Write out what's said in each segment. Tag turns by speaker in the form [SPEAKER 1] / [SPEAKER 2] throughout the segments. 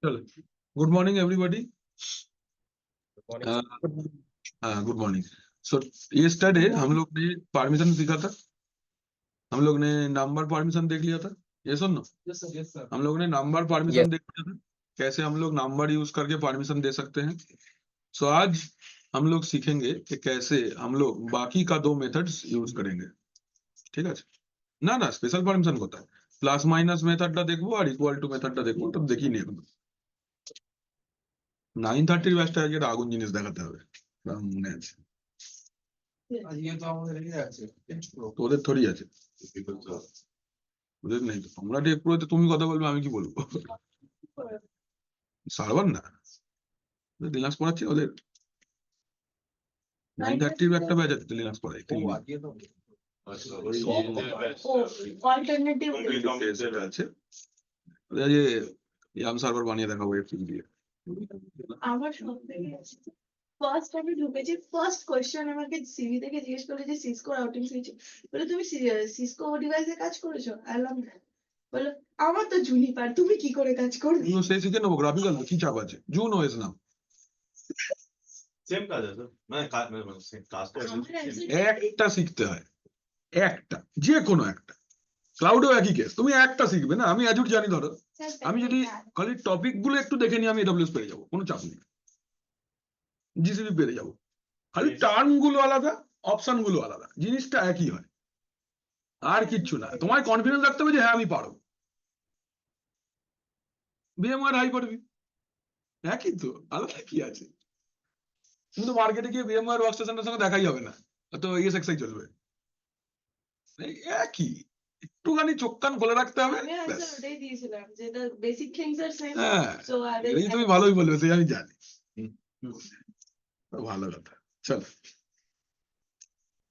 [SPEAKER 1] चलो, good morning everybody.
[SPEAKER 2] Morning, sir.
[SPEAKER 1] हाँ, good morning. सो yesterday हम लोग ने परमिशन सीखा था, हम लोग ने नंबर परमिशन देख लिया था। ये सुन ना,
[SPEAKER 2] Yes, sir.
[SPEAKER 1] हम लोग ने नंबर परमिशन देख लिया था, कैसे हम लोग नंबर यूज करके परमिशन दे सकते हैं। सो आज हम लोग सीखेंगे कि कैसे हम लोग बाकी का दो मेथड्स यूज करेंगे। ঠিক আছে? না না, স্পেশাল পারমিশন কোথায়? প্লাস মাইনাস মেথডটা দেখবো আর ইকুয়াল টু মেথডটা দেখবো, তো দেখিনি এখন। 9:30 ব্যাচটা আজকে একটা আগুন জিনিস দেখাতে হবে, আমার মনে আছে। তোদের থরি আছে, ওদের নেই তো। তোমরা টেক প্রোতে তুমি কথা বলবে, আমি কি বলবো? সার্ভার না, লিনাক্স পড়াচ্ছে ওদের। 9:30 একটা ব্যাচ আছে লিনাক্স পড়াই। আছে ওদের যে ইয়াম সার্ভার বানিয়ে দেখাবো এফসি দিয়ে।
[SPEAKER 3] আমার সবথেকে ফার্স্ট আমি ঢুকেছি, ফার্স্ট কোশ্চেন আমাকে সিভি থেকে জিজ্ঞেস করলো যে সিসকো রাউটিং সুইচ, বলে তুমি সিসকো ডিভাইসে কাজ করেছো? আলাম বলো আমার তো জুনিপার, তুমি কি করে কাজ করবে?
[SPEAKER 1] সেই শিখে নেবো, গ্রাফিক্যাল কি চাপ আছে? জুন ওএস নাম,
[SPEAKER 2] সেম কাজ আছে মানে কাজ তো আছে।
[SPEAKER 1] একটা শিখতে হয়, একটা, যে কোনো একটা। ক্লাউডেও একই কেস, তুমি একটা শিখবে না। আমি অ্যাজুর জানি, ধরো আমি যদি খালি টপিক গুলো একটু দেখে নিই, আমি এডব্লিউএস পেয়ে যাবো, কোনো চাপ নেই। জিসিবি পেয়ে যাবো, খালি টার্ন গুলো আলাদা, অপশন গুলো আলাদা, জিনিসটা একই হয়, আর কিচ্ছু না। তোমায় কনফিডেন্স রাখতে হবে যে হ্যাঁ আমি পারবো। ভিএমআর হাইপার-ভি একই তো, আলাদা কি আছে? কিন্তু মার্কেটে গিয়ে ভিএমআর ওয়ার্কস্টেশনের সঙ্গে দেখাই হবে না, তো ইএসএক্সআই চলবে। এই একই, একটুখানি চোখ কান খুলে রাখতে হবে।
[SPEAKER 3] আমি আনসার ওটাই দিয়েছিলাম যে the basic things are same,
[SPEAKER 1] হ্যাঁ,
[SPEAKER 3] so
[SPEAKER 1] এই তুমি ভালোই বলবে, সেই আমি জানি। ভালো কথা। চলো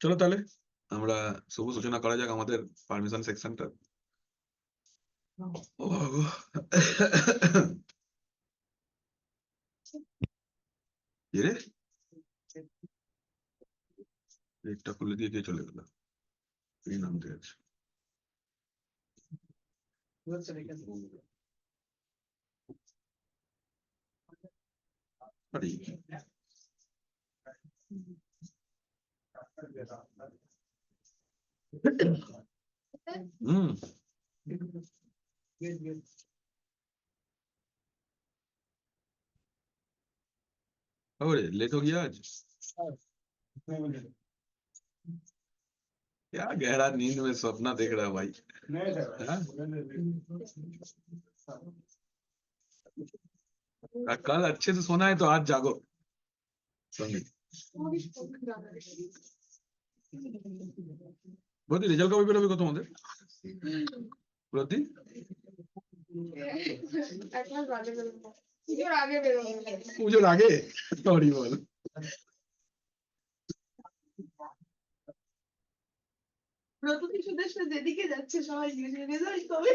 [SPEAKER 1] চলো তাহলে আমরা শুভ সূচনা করা যাক আমাদের পারমিশন সেকশনটা। রে একটা খুলে দিয়ে কে চলে গেল? এই নাম দিয়ে আছে। আরে হুম, और लेट हो गया आज। क्या गहरा नींद में सपना देख रहा है भाई? हाँ? कल अच्छे से सोना है तो आज जागो। প্রতি রেজাল্ট কবে বেরোবে তোমাদের? প্রতি পুজোর আগে? সরি বল।
[SPEAKER 3] প্রতিটি সদস্য যেদিকে যাচ্ছে সবাই রেজাল্ট কবে?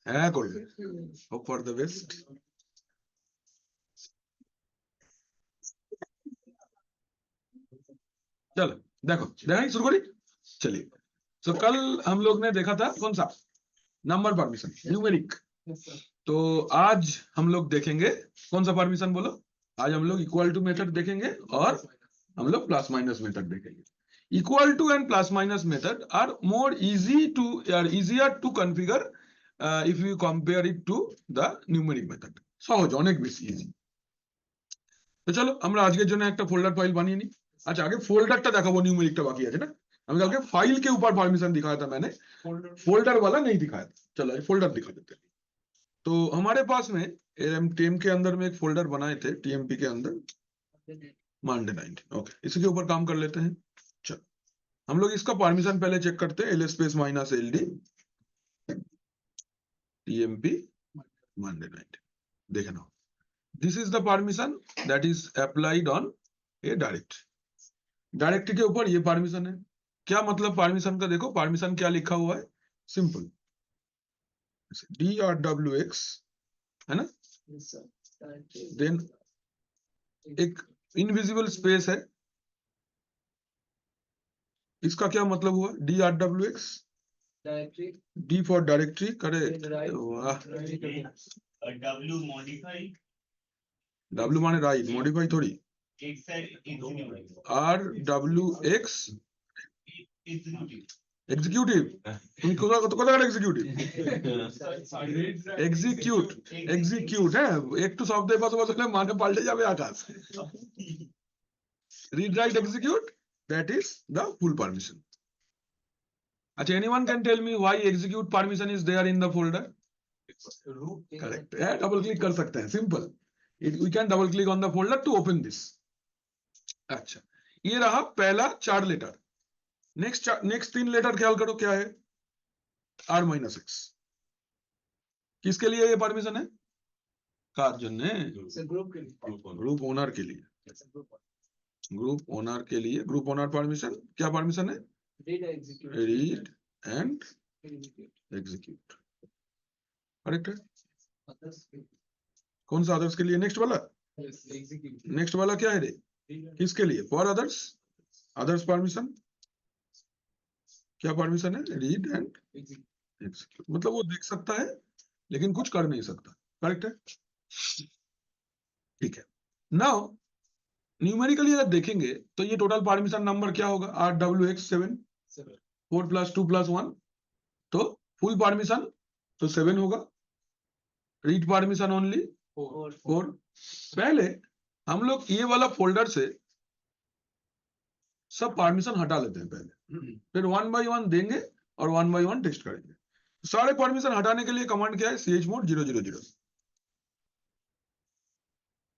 [SPEAKER 1] হ্যাঁ করবে, হোপ ফর দ্য বেস্ট। चलो देखो, देखा शुरू करी, चलिए। तो कल हम लोग ने देखा था कौन सा नंबर परमिशन, न्यूमेरिक। तो आज हम लोग देखेंगे कौन सा परमिशन, बोलो। आज हम लोग इक्वल टू मेथड देखेंगे और हम लोग प्लस माइनस मेथड देखेंगे। Equal to and plus minus method are more easier to configure if you compare it to the numeric method। সহজ, অনেক বেশি ইজি। তো চলো আমরা আজকের জন্য একটা फोल्डर फाइल বানিয়ে নিই। अच्छा, आगे फोल्डरটা দেখাবো, নিউমেরিকটা বাকি আছে না। আমি কালকে फाइल के ऊपर परमिशन दिखाया था मैंने, फोल्डर वाला नहीं दिखाया था। चलो फोल्डर दिखा देते हैं। तो हमारे पास में टीएम के अंदर में एक फोल्डर बनाए थे, टीएमपी के अंदर मंडे 19। ओके, इसी के ऊपर काम कर लेते हैं। चलो हम लोग इसका परमिशन पहले चेक करते हैं, ls space -ld TMP Monday 19। देखे ना, this is the permission that is applied on A directory के ऊपर। ये परमिशन है। क्या मतलब परमिशन का? देखो परमिशन क्या लिखा हुआ है, सिंपल drwx है ना, देन एक इनविजिबल स्पेस है। इसका क्या मतलब हुआ? drwx
[SPEAKER 4] directory,
[SPEAKER 1] D for directory, correct.
[SPEAKER 4] right.
[SPEAKER 1] वाह,
[SPEAKER 2] W modify
[SPEAKER 1] W माने right, modify थोड़ी.
[SPEAKER 2] X है execute
[SPEAKER 1] R W X
[SPEAKER 2] execute
[SPEAKER 1] executive. তুমি কোথাকার executive? execute হ্যাঁ, একটু শব্দের পাশাপাশি হলে মানে পাল্টে যাবে আকাশ. Read write execute, that is the full permission. अच्छा, anyone can tell me why execute permission is there in the folder? Correct. Yeah, double click कर सकते हैं, simple. We can double click on the folder to open this. अच्छा, ये रहा पहला 4 letter. Next 3 letter ख्याल करो क्या है? R-X. किसके लिए ये परमिशन है? कार्जन ने. ग्रुप ओनर के लिए. ग्रुप ओनर के लिए. ग्रुप ओनर परमिशन क्या परमिशन है?
[SPEAKER 4] read execute,
[SPEAKER 1] read and
[SPEAKER 4] execute,
[SPEAKER 1] execute. Correct है.
[SPEAKER 4] others,
[SPEAKER 1] कौन सा अदर्स के लिए? नेक्स्ट वाला.
[SPEAKER 4] yes, execute,
[SPEAKER 1] नेक्स्ट वाला क्या है रे? किसके लिए? For others. अदर्स परमिशन क्या परमिशन है? Read and
[SPEAKER 4] execute,
[SPEAKER 1] execute. मतलब वो देख सकता है लेकिन कुछ कर नहीं सकता. करेक्ट है. ठीक है. नाउ न्यूमेरिकली अगर देखेंगे तो ये टोटल परमिशन नंबर क्या होगा? RWX7.
[SPEAKER 4] 7,
[SPEAKER 1] 4 + 2 + 1 तो फुल परमिशन तो 7 होगा. Read permission only
[SPEAKER 4] 4,
[SPEAKER 1] 4. पहले हम लोग ये वाला फोल्डर से सब परमिशन हटा लेते हैं पहले, फिर 1 by 1 देंगे और 1 by 1 टेस्ट करेंगे. सारे परमिशन हटाने के लिए कमांड क्या है? chmod 000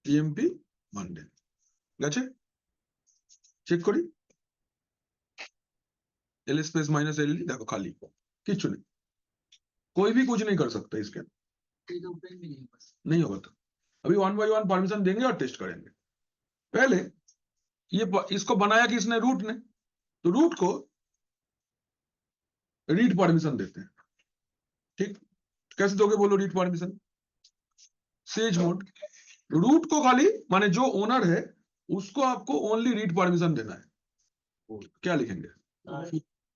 [SPEAKER 1] tmp monday. গেছে? চেক করি. l स्पेस -l देखो खाली किच्छु नहीं. कोई भी कुछ नहीं कर सकता इसके अंदर.
[SPEAKER 4] ये तो open भी नहीं है बस.
[SPEAKER 1] नहीं होगा तो अभी 1 by 1 परमिशन देंगे और टेस्ट करेंगे. पहले इसको बनाया किसने? रूट ने. तो रूट को रीड परमिशन देते हैं. ठीक, कैसे दोगे बोलो रीड परमिशन? chmod रूट को खाली माने जो ओनर है उसको आपको ओनली रीड परमिशन देना है. क्या लिखेंगे?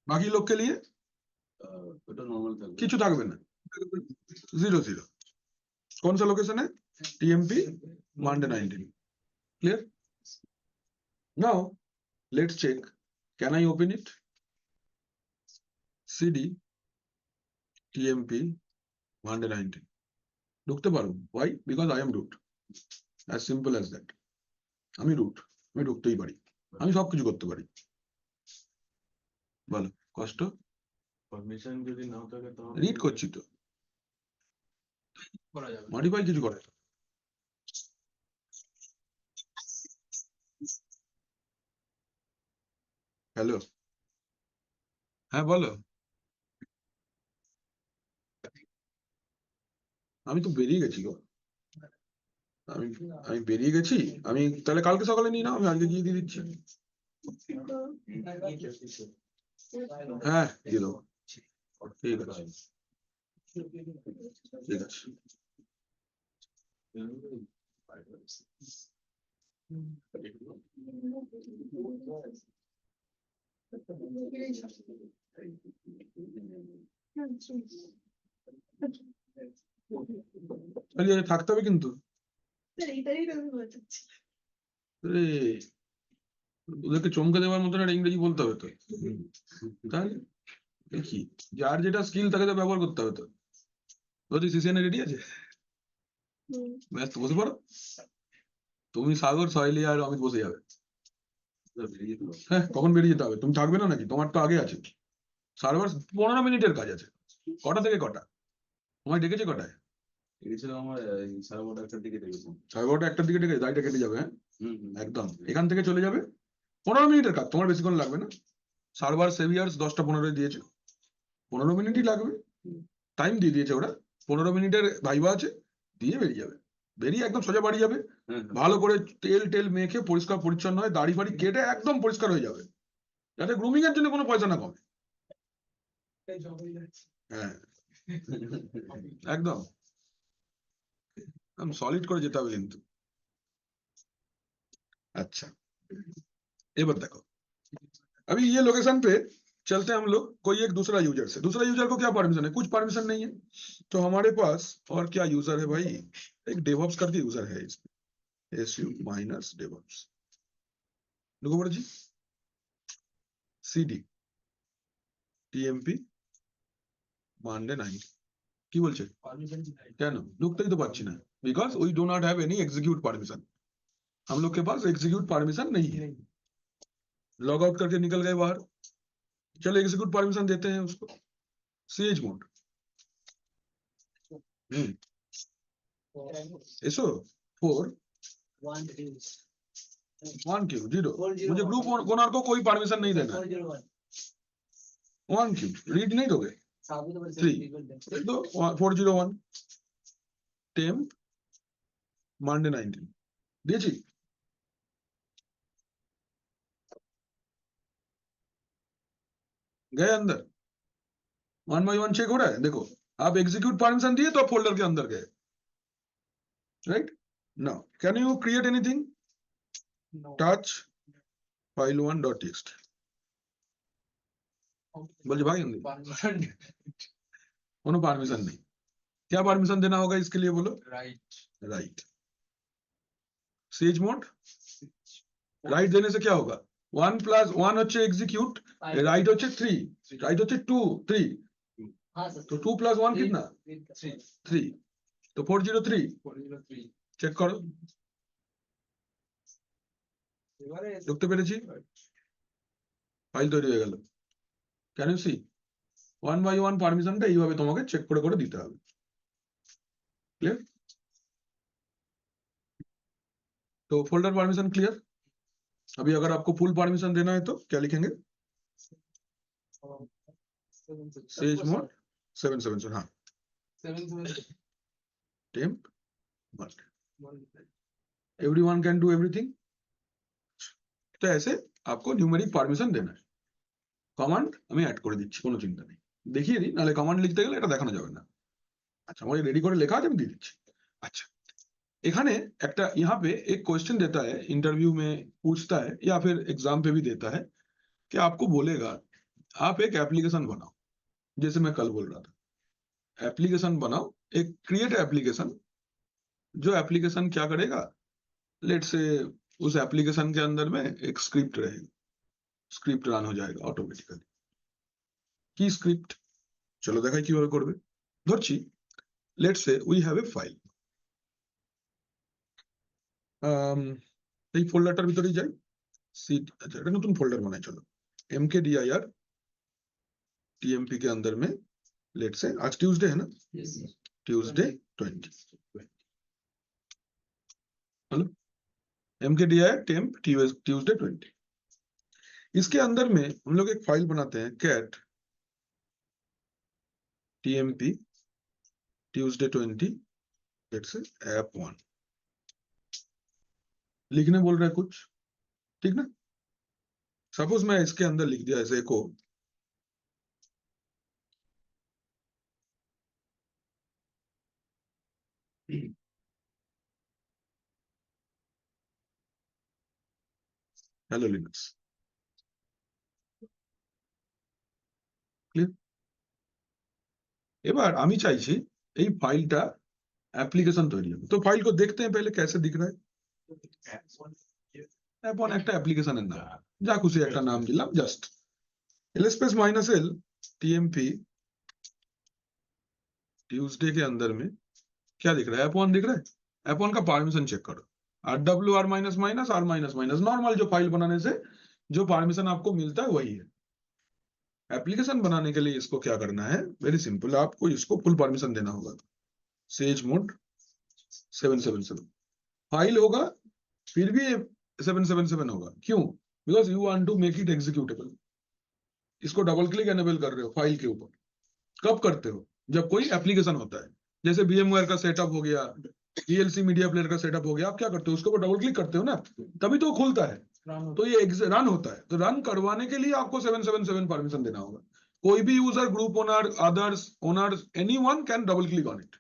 [SPEAKER 1] बाकी लोग के लिए কিছু থাকবে না. 0 कौन सा लोकेशन है? tmp monday 19. Clear? Now let's check. Can I open it? cd tmp monday 19. ঢুকতে পারবো. Why? Because I am root. As simple as that. আমি root. আমি ঢুকতেই পারি. আমি সবকিছু করতে পারি. বলো কষ্ট?
[SPEAKER 2] परमिशन যদি নাও থাকে তো
[SPEAKER 1] রিড করছি তো.
[SPEAKER 4] করা যাবে.
[SPEAKER 1] মডিফাই কিছু করে. হ্যালো, হ্যাঁ বলো. আমি তো বেরিয়ে গেছি গো. আমি আমি বেরিয়ে গেছি. আমি তাহলে কালকে সকালে নিয়ে নাও, আমি আজকে গিয়ে দিয়ে দিচ্ছি. হ্যাঁ দিয়ে দেবো. ঠিক আছে, ঠিক আছে. তাহলে থাকতে হবে কিন্তু.
[SPEAKER 3] এইটাই তো আমি বলছি.
[SPEAKER 1] আরে, ওদেরকে চমকে দেওয়ার মতন একটা ইংরেজি বলতে হবে তো. তাহলে দেখি যার যেটা স্কিল তাকে তো ব্যবহার করতে হবে তো. বলছি সিসিএনে রেডি আছে? ব্যস্ত বসে পড়ো. তুমি সাগর সহেলি আর অমিত বসে যাবে. হ্যাঁ, কখন বেরিয়ে যেতে হবে? তুমি থাকবে না নাকি? তোমার তো আগে আছে সার্ভার. 15 মিনিটের কাজ আছে. কটা থেকে কটা? তোমায় ডেকেছে কটায়?
[SPEAKER 2] আমার 12:30 দিকে দেখেছি.
[SPEAKER 1] 12:30 দিকে ডেকে দায়টা কেটে যাবে. হ্যাঁ একদম. এখান থেকে চলে যাবে. 15 মিনিটের কাজ, তোমার বেশিক্ষণ লাগবে না. সার্ভার সেভিয়ার্স 10:15 দিয়েছে. 15 মিনিটই লাগবে. টাইম দিয়ে দিয়েছে ওরা. 15 মিনিটের ভাইবা আছে, দিয়ে বেরিয়ে যাবে. বেরিয়ে একদম সোজা বাড়ি যাবে. ভালো করে তেল মেখে পরিষ্কার পরিচ্ছন্ন হয়ে দাড়ি ফাড়ি কেটে একদম পরিষ্কার হয়ে যাবে, যাতে গ্রুমিং এর জন্য কোনো পয়সা না কমে. হ্যাঁ একদম সলিড করে যেতে হবে কিন্তু. আচ্ছা, এবার দেখো अभी ये लोकेशन पे चलते हैं हम लोग कोई एक दूसरा यूजर से। दूसरा यूजर को क्या परमिशन है? कुछ परमिशन नहीं है। तो हमारे पास और क्या यूजर है भाई? एक डेवऑप्स करके यूजर है इसमें, su माइनस डेवऑप्स। देखो बड़ा जी, cd tmp মানডে 9 কি বলছে?
[SPEAKER 4] Permission
[SPEAKER 1] কেন ঢুকতেই তো পারছি না? Because we do not have any execute permission. हम लोग के पास एग्जीक्यूट परमिशन नहीं है। लॉग आउट करके निकल गए बाहर। चलो एग्जीक्यूट परमिशन देते हैं उसको। सीएच मोड एसो 4
[SPEAKER 4] one is
[SPEAKER 1] 1 क्यू 0।
[SPEAKER 4] 401
[SPEAKER 1] मुझे ग्रुप ओनर को कोई परमिशन नहीं देना।
[SPEAKER 4] 401
[SPEAKER 1] 1 क्यू रीड नहीं दोगे?
[SPEAKER 4] साबुत बन
[SPEAKER 1] 3 तो 401 टेम्प मानडे 19 দিয়েছি। गए अंदर, 1 बाई 1 चेक हो रहा है। देखो आप एग्जीक्यूट परमिशन दिए तो फोल्डर के अंदर गए, right? Now can you create anything?
[SPEAKER 4] no
[SPEAKER 1] touch file1.txt बोलिए भाई हिंदी।
[SPEAKER 4] permission
[SPEAKER 1] कोनो परमिशन नहीं। क्या परमिशन देना होगा इसके लिए बोलो?
[SPEAKER 4] right
[SPEAKER 1] right. CH mode right देने से क्या होगा? 1 + 1 হচ্ছে एग्जीक्यूट, राइट হচ্ছে 3, राइट হচ্ছে 2 3,
[SPEAKER 4] हाँ सर
[SPEAKER 1] तो 2 + 1 कितना? 3। तो 403
[SPEAKER 4] 403
[SPEAKER 1] চেক করো।
[SPEAKER 4] এবারে
[SPEAKER 1] ঢুকতে পেরেছি? ফাইল তৈরি হয়ে গেল। Can you see? 1 বাই 1 পারমিশনটা এইভাবে তোমাকে চেক করে করে দিতে হবে। क्लियर? तो फोल्डर परमिशन क्लियर। अभी अगर आपको फुल परमिशन देना है तो क्या लिखेंगे? सेज मोड 777 हाँ
[SPEAKER 4] 7
[SPEAKER 1] temp everyone can do everything. तो ऐसे आपको न्यूमेरिक परमिशन देना है। কমান্ড আমি অ্যাড করে দিচ্ছি, কোনো চিন্তা নেই। দেখিয়ে দিই, নাহলে কমান্ড লিখতে গেলে এটা দেখানো যাবে না। अच्छा मुझे रेडी করে লেখা আছে, আমি দিয়ে দিচ্ছি। अच्छा এখানে একটা यहाँ पे एक क्वेश्चन देता है, इंटरव्यू में पूछता है या फिर एग्जाम पे भी देता है कि आपको बोलेगा आप एक एप्लीकेशन बनाओ, जैसे मैं कल बोल रहा था एप्लीकेशन बनाओ, एक क्रिएट एप्लीकेशन। जो एप्लीकेशन क्या करेगा, लेट से उस एप्लीकेशन के अंदर में एक स्क्रिप्ट रहेगा, स्क्रिप्ट রান हो जाएगा অটোমেটিক্যালি। কি স্ক্রিপ্ট? চলো দেখাই কিভাবে করবে। ধরছি let's say we have a file. এই ফোল্ডারটার ভিতরেই যাই। सीट अच्छा এটা নতুন फोल्डर बनाए। चलो mkdir tmp के अंदर में लेट से आज ट्यूसडे है ना,
[SPEAKER 4] yes sir
[SPEAKER 1] Tuesday 20 hello mkdir temp Tuesday 20। इसके अंदर में हम लोग एक फाइल बनाते हैं cat tmp ट्यूसडे 20 लेट से app1 लिखने बोल रहा है कुछ, ठीक ना? सपोज मैं इसके अंदर लिख दिया ऐसे को हेलो लिनक्स। क्लियर? এবার আমি চাইছি এই ফাইলটা অ্যাপ্লিকেশন তৈরি হবে। তো ফাইল को देखते हैं पहले कैसे दिख रहा है। অ্যাপ1 একটা অ্যাপ্লিকেশনের নাম, যা খুশি একটা নাম দিলাম just ls -l tmp Tuesday के अंदर में क्या दिख रहा है? ऐप1 दिख रहा है। ऐप1 का परमिशन चेक करो, r minus minus r minus minus, normal जो फाइल बनाने से जो परमिशन आपको मिलता है वही है। एप्लीकेशन बनाने के लिए इसको क्या करना है? वेरी सिंपल, आपको इसको फुल परमिशन देना होगा। सेज मोड 777 फाइल होगा, फिर भी 777 होगा। क्यों? Because you want to make it executable. इसको डबल क्लिक एनेबल कर रहे हो फाइल के ऊपर। कब करते हो? जब कोई एप्लीकेशन होता है, जैसे VMware का सेटअप हो गया, VLC मीडिया प्लेयर का सेटअप हो गया, आप क्या करते हो? उसके ऊपर डबल क्लिक करते हो ना, तभी तो खुलता है। तो ये रन होता है, तो रन करवाने के लिए आपको 777 परमिशन देना होगा। कोई भी user, group owner, others owners, anyone can double click on it.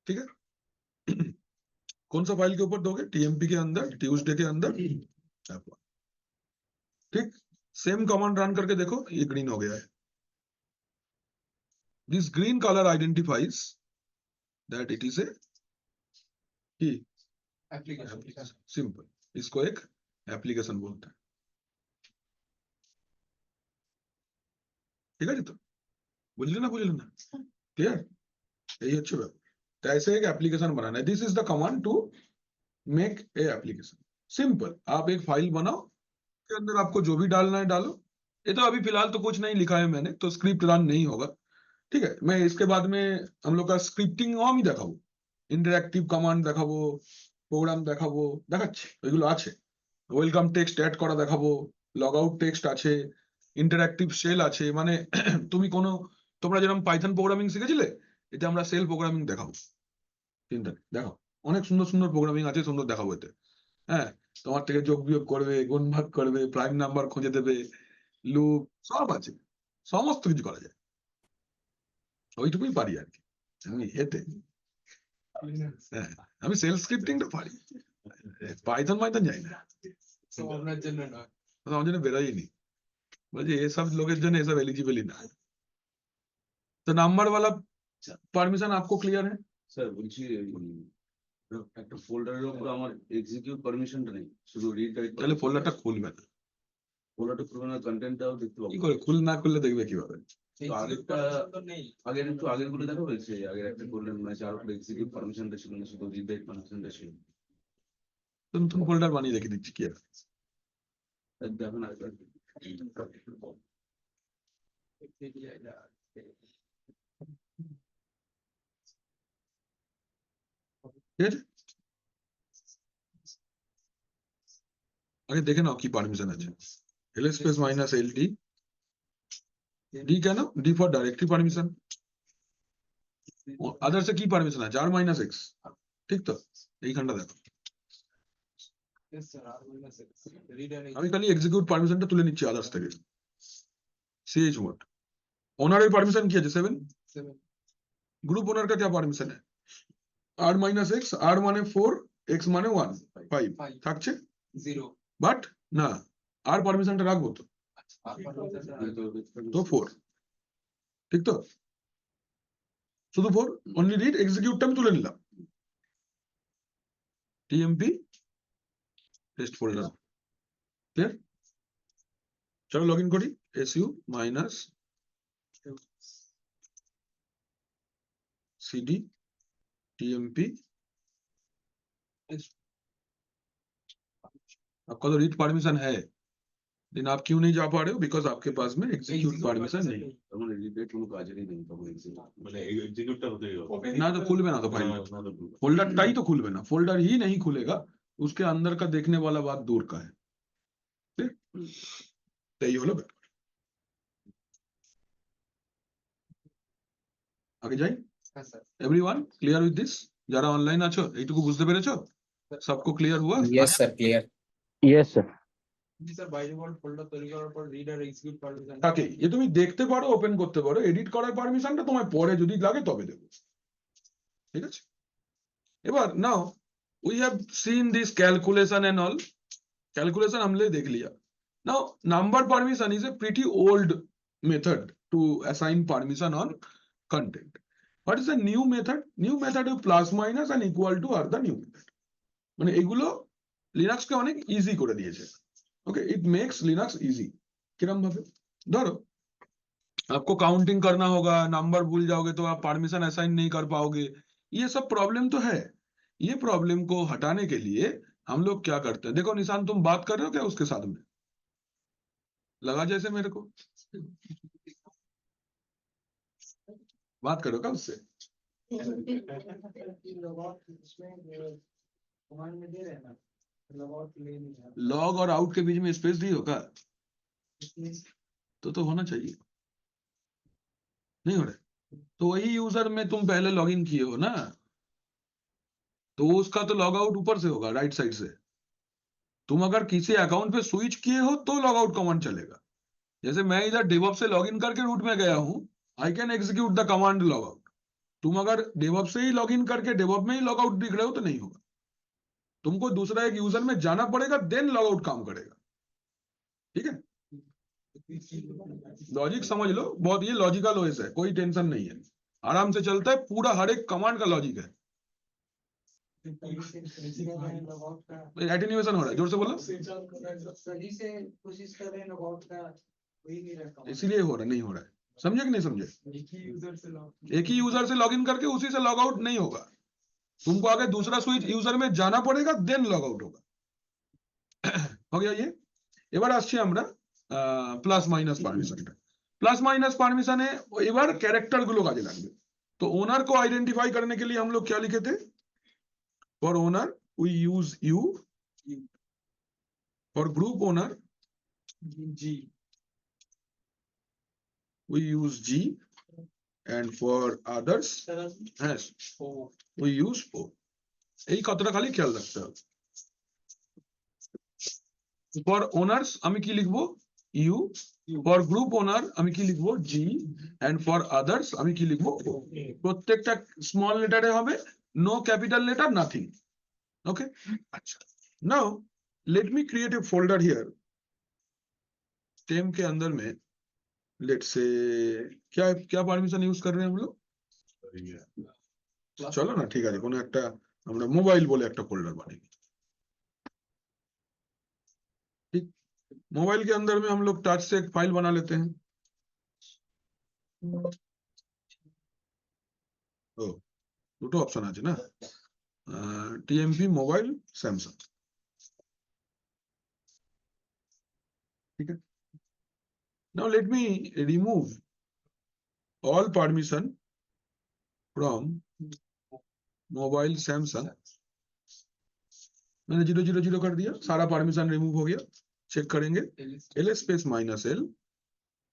[SPEAKER 1] ठीक है? कौन सा फाइल के ऊपर दोगे? TMP के अंदर, ट्यूसडे के अंदर। ठीक, सेम कमांड रन करके देखो, ये ग्रीन हो गया है. This green colour identifies that it is a की
[SPEAKER 4] application.
[SPEAKER 1] सिंपल. इसको एक एप्लीकेशन बोलते हैं. ঠিক আছে তো? বুঝলি না ক্লিয়ার? এই হচ্ছে ব্যাপার. তো ऐसे एक एप्लीकेशन बनाना है. This is the command to make a application. Simple. आप एक फाइल बनाओ, के अंदर आपको जो भी डालना है डालो. ये तो अभी फिलहाल तो कुछ नहीं लिखा है मैंने, तो स्क्रिप्ट रन नहीं होगा. ठीक है, मैं इसके बाद में हम लोग का स्क्रिप्टिंग আমি দেখাবো, ইন্টারঅ্যাক্টিভ কমান্ড দেখাবো, প্রোগ্রাম দেখাবো, দেখাচ্ছি এগুলো আছে. ওয়েলকাম টেক্সট অ্যাড করা দেখাবো, লগ আউট টেক্সট আছে, ইন্টারঅ্যাক্টিভ শেল আছে. মানে তুমি কোনো, তোমরা যেরকম পাইথন প্রোগ্রামিং শিখেছিলে, এতে আমরা সেল প্রোগ্রামিং দেখাবো. চিন্তা নেই, দেখো অনেক সুন্দর সুন্দর প্রোগ্রামিং আছে, সুন্দর দেখাবো এতে. হ্যাঁ, তোমার থেকে যোগ বিয়োগ করবে, গুণ ভাগ করবে, প্রাইম নাম্বার খুঁজে দেবে, লুপ সব আছে, সমস্ত কিছু করা যায়. ওইটুকুই পারি আর কি আমি এতে. হ্যাঁ, আমি সেল স্ক্রিপ্টিংটা পারি, পাইথন জানি না,
[SPEAKER 4] So আপনার জন্য নয়।
[SPEAKER 1] আমার জন্য বেরোয়নি. বলছি এসব লোকের জন্য এসব এলিজিবলই না. তো নাম্বার वाला পারমিশন आपको क्लियर है?
[SPEAKER 5] স্যার বলছি একটা ফোল্ডারের উপর আমার এক্সিকিউট পারমিশনটা নেই, শুধু রিড রাইট.
[SPEAKER 1] তাহলে ফোল্ডারটা খুলবে না.
[SPEAKER 5] ফোল্ডারটা খুলবে না, কন্টেন্টটাও দেখতে
[SPEAKER 1] কি
[SPEAKER 5] পাবো.
[SPEAKER 1] করে না খুললে দেখবে কিভাবে?
[SPEAKER 5] তো আরেকটা
[SPEAKER 4] নেই।
[SPEAKER 5] আগের গুলো দেখা হয়েছে, আগের একটা করলেন মানে যার উপর এক্সিকিউট পারমিশনটা ছিল না, শুধু রিড রাইট পারমিশনটা ছিল.
[SPEAKER 1] তো নতুন ফোল্ডার বানিয়ে রেখে দিচ্ছি কি আর.
[SPEAKER 5] দেখুন আরেকবার.
[SPEAKER 1] ঠিক আছে, আগে দেখে নাও কি পারমিশন আছে. L space minus L D. D কেন? D for directory permission. আদার্সে কি পারমিশন আছে? আর মাইনাস এক্স. ঠিক তো? এইখানটা দেখো,
[SPEAKER 4] Yes, sir, R-6. Read and
[SPEAKER 1] আমি খালি এক্সিকিউট পারমিশনটা তুলে নিচ্ছি আদার্স থেকে. CH mode. ओनर की परमिशन क्या है? 7.
[SPEAKER 4] 7.
[SPEAKER 1] ग्रुप ओनर का क्या परमिशन है? r माइनस एक्स, r माने 4, x माने 1, 5
[SPEAKER 4] 5.
[SPEAKER 1] থাকছে.
[SPEAKER 4] 0.
[SPEAKER 1] বাট না, আর পারমিশনটা রাখবো তো, তো 4. ঠিক তো? শুধু 4 অনলি রিড, এক্সিকিউটটা আমি তুলে নিলাম. TMP test folder. ক্লিয়ার? চলো লগইন করি. su minus cd tmp. आपका तो रीड परमिशन है, लेकिन आप क्यों नहीं जा पा रहे हो? बिकॉज आपके पास में एग्जीक्यूट परमिशन नहीं है.
[SPEAKER 5] তখন রিড রাইট কোনো কাজেরই নেই তখন এক্সিকিউট.
[SPEAKER 2] মানে এক্সিকিউটটা হতেই হবে
[SPEAKER 1] ना तो खुलবে ना तो फाइल,
[SPEAKER 2] না তো
[SPEAKER 1] फोल्डर टाई तो खुलবে ना, फोल्डर ही नहीं खुलेगा, उसके अंदर का देखने वाला बात दूर का है. ठीक? तो यही হলো ব্যাপার. আগে যাই.
[SPEAKER 4] হ্যাঁ sir.
[SPEAKER 1] Everyone clear with this? যারা অনলাইন আছো এইটুকু বুঝতে পেরেছো? सबको क्लियर हुआ?
[SPEAKER 6] Yes, sir, clear.
[SPEAKER 7] Yes, sir.
[SPEAKER 4] জি স্যার, বাই ডিফল্ট ফোল্ডার তৈরি করার পর রিড আর এক্সিকিউট পারমিশন
[SPEAKER 1] থাকে, এ তুমি দেখতে পারো, ওপেন করতে পারো, এডিট করার পারমিশনটা তোমায় পরে যদি লাগে তবে দেবো. ঠিক আছে? এবার নাও we have seen this calculation and all. Calculation हमने देख लिया. Now number permission is a pretty old method to assign permission on content. What is the new method? New method is plus minus and equal to are the new method. মানে এগুলো Linux কে অনেক easy করে দিয়েছে. Okay, it makes Linux easy. किरम भावे धरो आपको counting करना होगा, नंबर भूल जाओगे तो आप परमिशन असाइन नहीं कर पाओगे. ये सब प्रॉब्लम तो है. ये प्रॉब्लम को हटाने के लिए हम लोग क्या करते हैं? देखो निशान, तुम बात कर रहे हो क्या उसके साथ में? लगा जैसे मेरे को बात करो क्या उससे?
[SPEAKER 4] कमांड में दे रहे हैं ना, लॉग आउट ले नहीं है।
[SPEAKER 1] लॉग और आउट के बीच में स्पेस दी होगा तो होना चाहिए. नहीं हो रहा है तो वही यूजर में तुम पहले लॉगिन किए हो ना, तो उसका तो लॉग आउट ऊपर से होगा, राइट साइड से. तुम अगर किसी अकाउंट पे स्विच किए हो तो लॉग आउट कमांड चलेगा. जैसे मैं इधर डेवऑप्स से लॉगिन करके रूट में गया हूं, I can execute the command log out. तुम अगर डेवऑप्स से ही लॉगिन करके डेवऑप में ही लॉग आउट दिख रहे हो तो नहीं होगा. तुमको दूसरा एक यूजर में जाना पड़ेगा, देन लॉग आउट काम करेगा. ठीक है? लॉजिक समझ लो, बहुत ये लॉजिकल ओएस है, कोई टेंशन नहीं है, आराम से चलता है, पूरा हर एक कमांड का लॉजिक है। एटेन्यूएशन हो रहा है, जोर से बोलो। इसीलिए हो रहा नहीं हो रहा है, समझे कि नहीं समझे? एक ही यूजर से लॉगिन करके उसी से लॉग आउट नहीं होगा, तुमको आगे दूसरा स्विच यूजर में जाना पड़ेगा, देन लॉग आउट होगा। हो गया ये। এবার আসছি আমরা প্লাস মাইনাস পারমিশনটা। প্লাস মাইনাস পারমিশনে এবার ক্যারেক্টার গুলো কাজে লাগবে। तो ओनर को आइडेंटिफाई करने के लिए हम लोग क्या लिखे थे? For owner we use U, for group owner
[SPEAKER 4] G
[SPEAKER 1] we use G, and for others yes we use O। এই কথাটা খালি খেয়াল রাখতে হবে। ফর ওনার্স আমি কি লিখবো? ইউ। ফর গ্রুপ ওনার আমি কি লিখবো? জি। এন্ড ফর আদার্স আমি কি লিখবো? ও। প্রত্যেকটা স্মল লেটারে হবে, no capital letter, nothing. Okay, अच्छा। Now let me create a folder here. टेम के अंदर में लेट से क्या क्या परमिशन यूज कर रहे हैं हम लोग? चलो ना, ठीक है, কোনো একটা আমরা মোবাইল বলে একটা फोल्डर বানাই। ठीक, मोबाइल के अंदर में हम लोग टच से एक फाइल बना लेते हैं। ओ, দুটো অপশন আছে না, টিএমপি মোবাইল স্যামসাং। ঠিক আছে, now let me remove all permission from mobile Samsung। मैंने 000 कर दिया, सारा परमिशन रिमूव हो गया। चेक करेंगे, L space minus L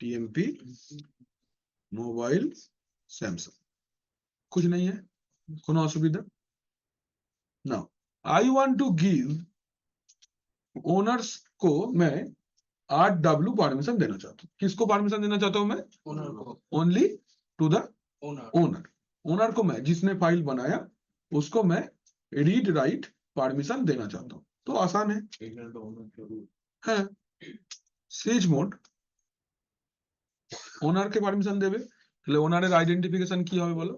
[SPEAKER 1] TMP mobile Samsung, कुछ नहीं है, कोनो असुविधा। Now I want to give owners को मैं 8W परमिशन देना चाहता हूँ। किसको परमिशन देना चाहता हूँ मैं?
[SPEAKER 4] ओनर को,
[SPEAKER 1] only to the
[SPEAKER 4] owner
[SPEAKER 1] owner. Owner को मैं, जिसने फाइल बनाया उसको मैं रीड राइट परमिशन देना चाहता हूँ। तो आसान है, সেজ মোড ওনারকে পারমিশন দেবে, তাহলে ওনারের আইডেন্টিফিকেশন কি হবে বলো?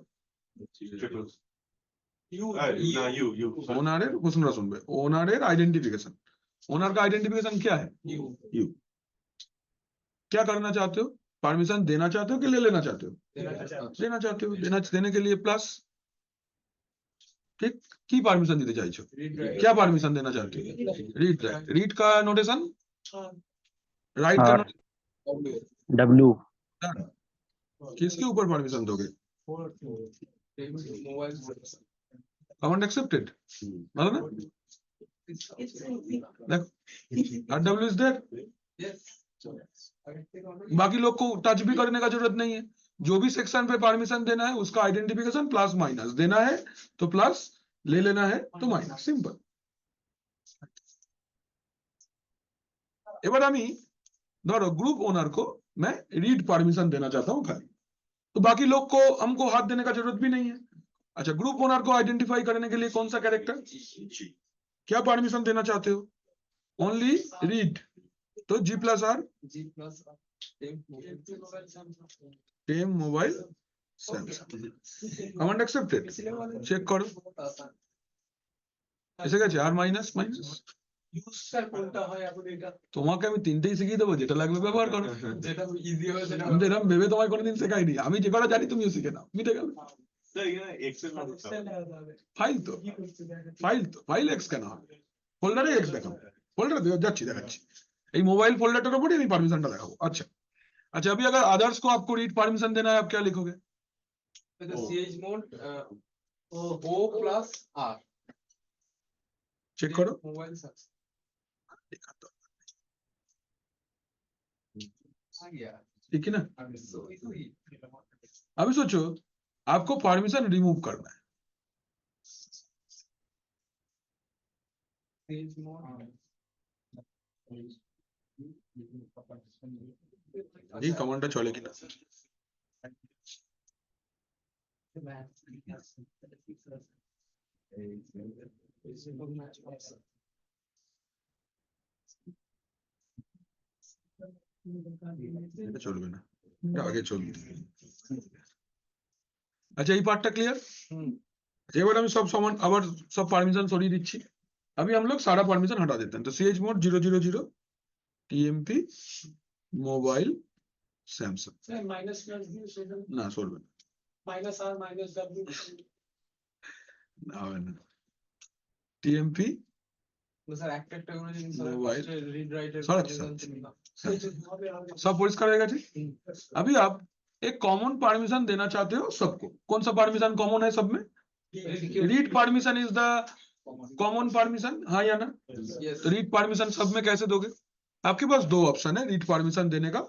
[SPEAKER 1] ओनर सुनना सुनबे, ओनर आइडेंटिफिकेशन, ओनर का आइडेंटिफिकेशन क्या है? यू। क्या करना चाहते हो? परमिशन देना चाहते हो कि ले लेना चाहते हो? देना चाहते हो। देने के लिए प्लस, ठीक, की परमिशन देते चाइछो? क्या परमिशन देना चाहते हो? Read write. रीड का नोटेशन, राइट का
[SPEAKER 6] W।
[SPEAKER 1] किसके ऊपर परमिशन दोगे?
[SPEAKER 4] मोबाइल
[SPEAKER 1] कमांड एक्सेप्टेड, मतलब ना? देखो RW इज देयर, बाकी लोग को टच भी करने का जरूरत नहीं है। जो भी सेक्शन पे परमिशन देना है उसका आइडेंटिफिकेशन प्लस माइनस, देना है तो प्लस, ले लेना है तो माइनस, सिंपल। এবার আমি ধরো ग्रुप ओनर को मैं रीड परमिशन देना चाहता हूं खाली, तो बाकी लोग को हमको हाथ देने का जरूरत भी नहीं है। अच्छा, ग्रुप ओनर को आइडेंटिफाई करने के लिए कौन सा कैरेक्टर, क्या परमिशन देना चाहते हो? ओनली रीड, तो G plus R
[SPEAKER 4] G plus
[SPEAKER 1] टेम mobile Samsung, command accepted. Check करो, এসে গেছে। আর মাইনাস মাইনাস
[SPEAKER 4] ইউজটা কোনটা হয় এখন এটা
[SPEAKER 1] তোমাকে আমি তিনটেই শিখিয়ে দেবো, যেটা লাগবে ব্যবহার করো।
[SPEAKER 4] যেটা ইজি হয় সেটা
[SPEAKER 1] আমি তো এরকম ভেবে তোমায় কোনোদিন শেখাইনি, আমি যে কটা জানি তুমিও শিখে নাও, মিটে গেল। ফাইল তো, ফাইল এক্স কেন হবে? ফোল্ডারে এক্স দেখাবো, ফোল্ডার যাচ্ছি দেখাচ্ছি, এই মোबाइल फोल्डर ऊपर ही परमिशन देखाबो। अच्छा अच्छा, अभी अगर अदर्स को आपको रीड परमिशन देना है, आप क्या लिखोगे?
[SPEAKER 4] CH mode O plus R,
[SPEAKER 1] check करो,
[SPEAKER 4] मोबाइल सर्च आ गया।
[SPEAKER 1] ठीक है ना?
[SPEAKER 4] अभी
[SPEAKER 1] अभी सोचो आपको परमिशन रिमूव करना है,
[SPEAKER 4] सीएच मोड
[SPEAKER 1] এই কমান্ডটা চলে কিনা? এটা চলবে না, এটা আগে চলবে। আচ্ছা এই পার্টটা ক্লিয়ার। এবার আমি सब समान আবার सब परमिशन सरिয়ে দিচ্ছি। अभी हम लोग सारा परमिशन हटा देते हैं। तो ch mod 000 TMP mobile Samsung
[SPEAKER 4] sir minus plus দিয়ে সেটা
[SPEAKER 1] না চলবে না,
[SPEAKER 4] মাইনাস আর মাইনাস ডাব্লিউ
[SPEAKER 1] না হবে না। টিএমপি
[SPEAKER 4] স্যার একটা একটা করে জিনিস
[SPEAKER 1] Mobile.
[SPEAKER 4] রিড রাইটের
[SPEAKER 1] সব सब परिष्कार रहेगा जी। अभी आप एक कॉमन परमिशन देना चाहते हो सबको। कौन सा परमिशन कॉमन है सब में? Read permission is the common permission, हाँ या ना? तो रीड परमिशन सब में कैसे दोगे? आपके पास दो ऑप्शन है रीड परमिशन देने का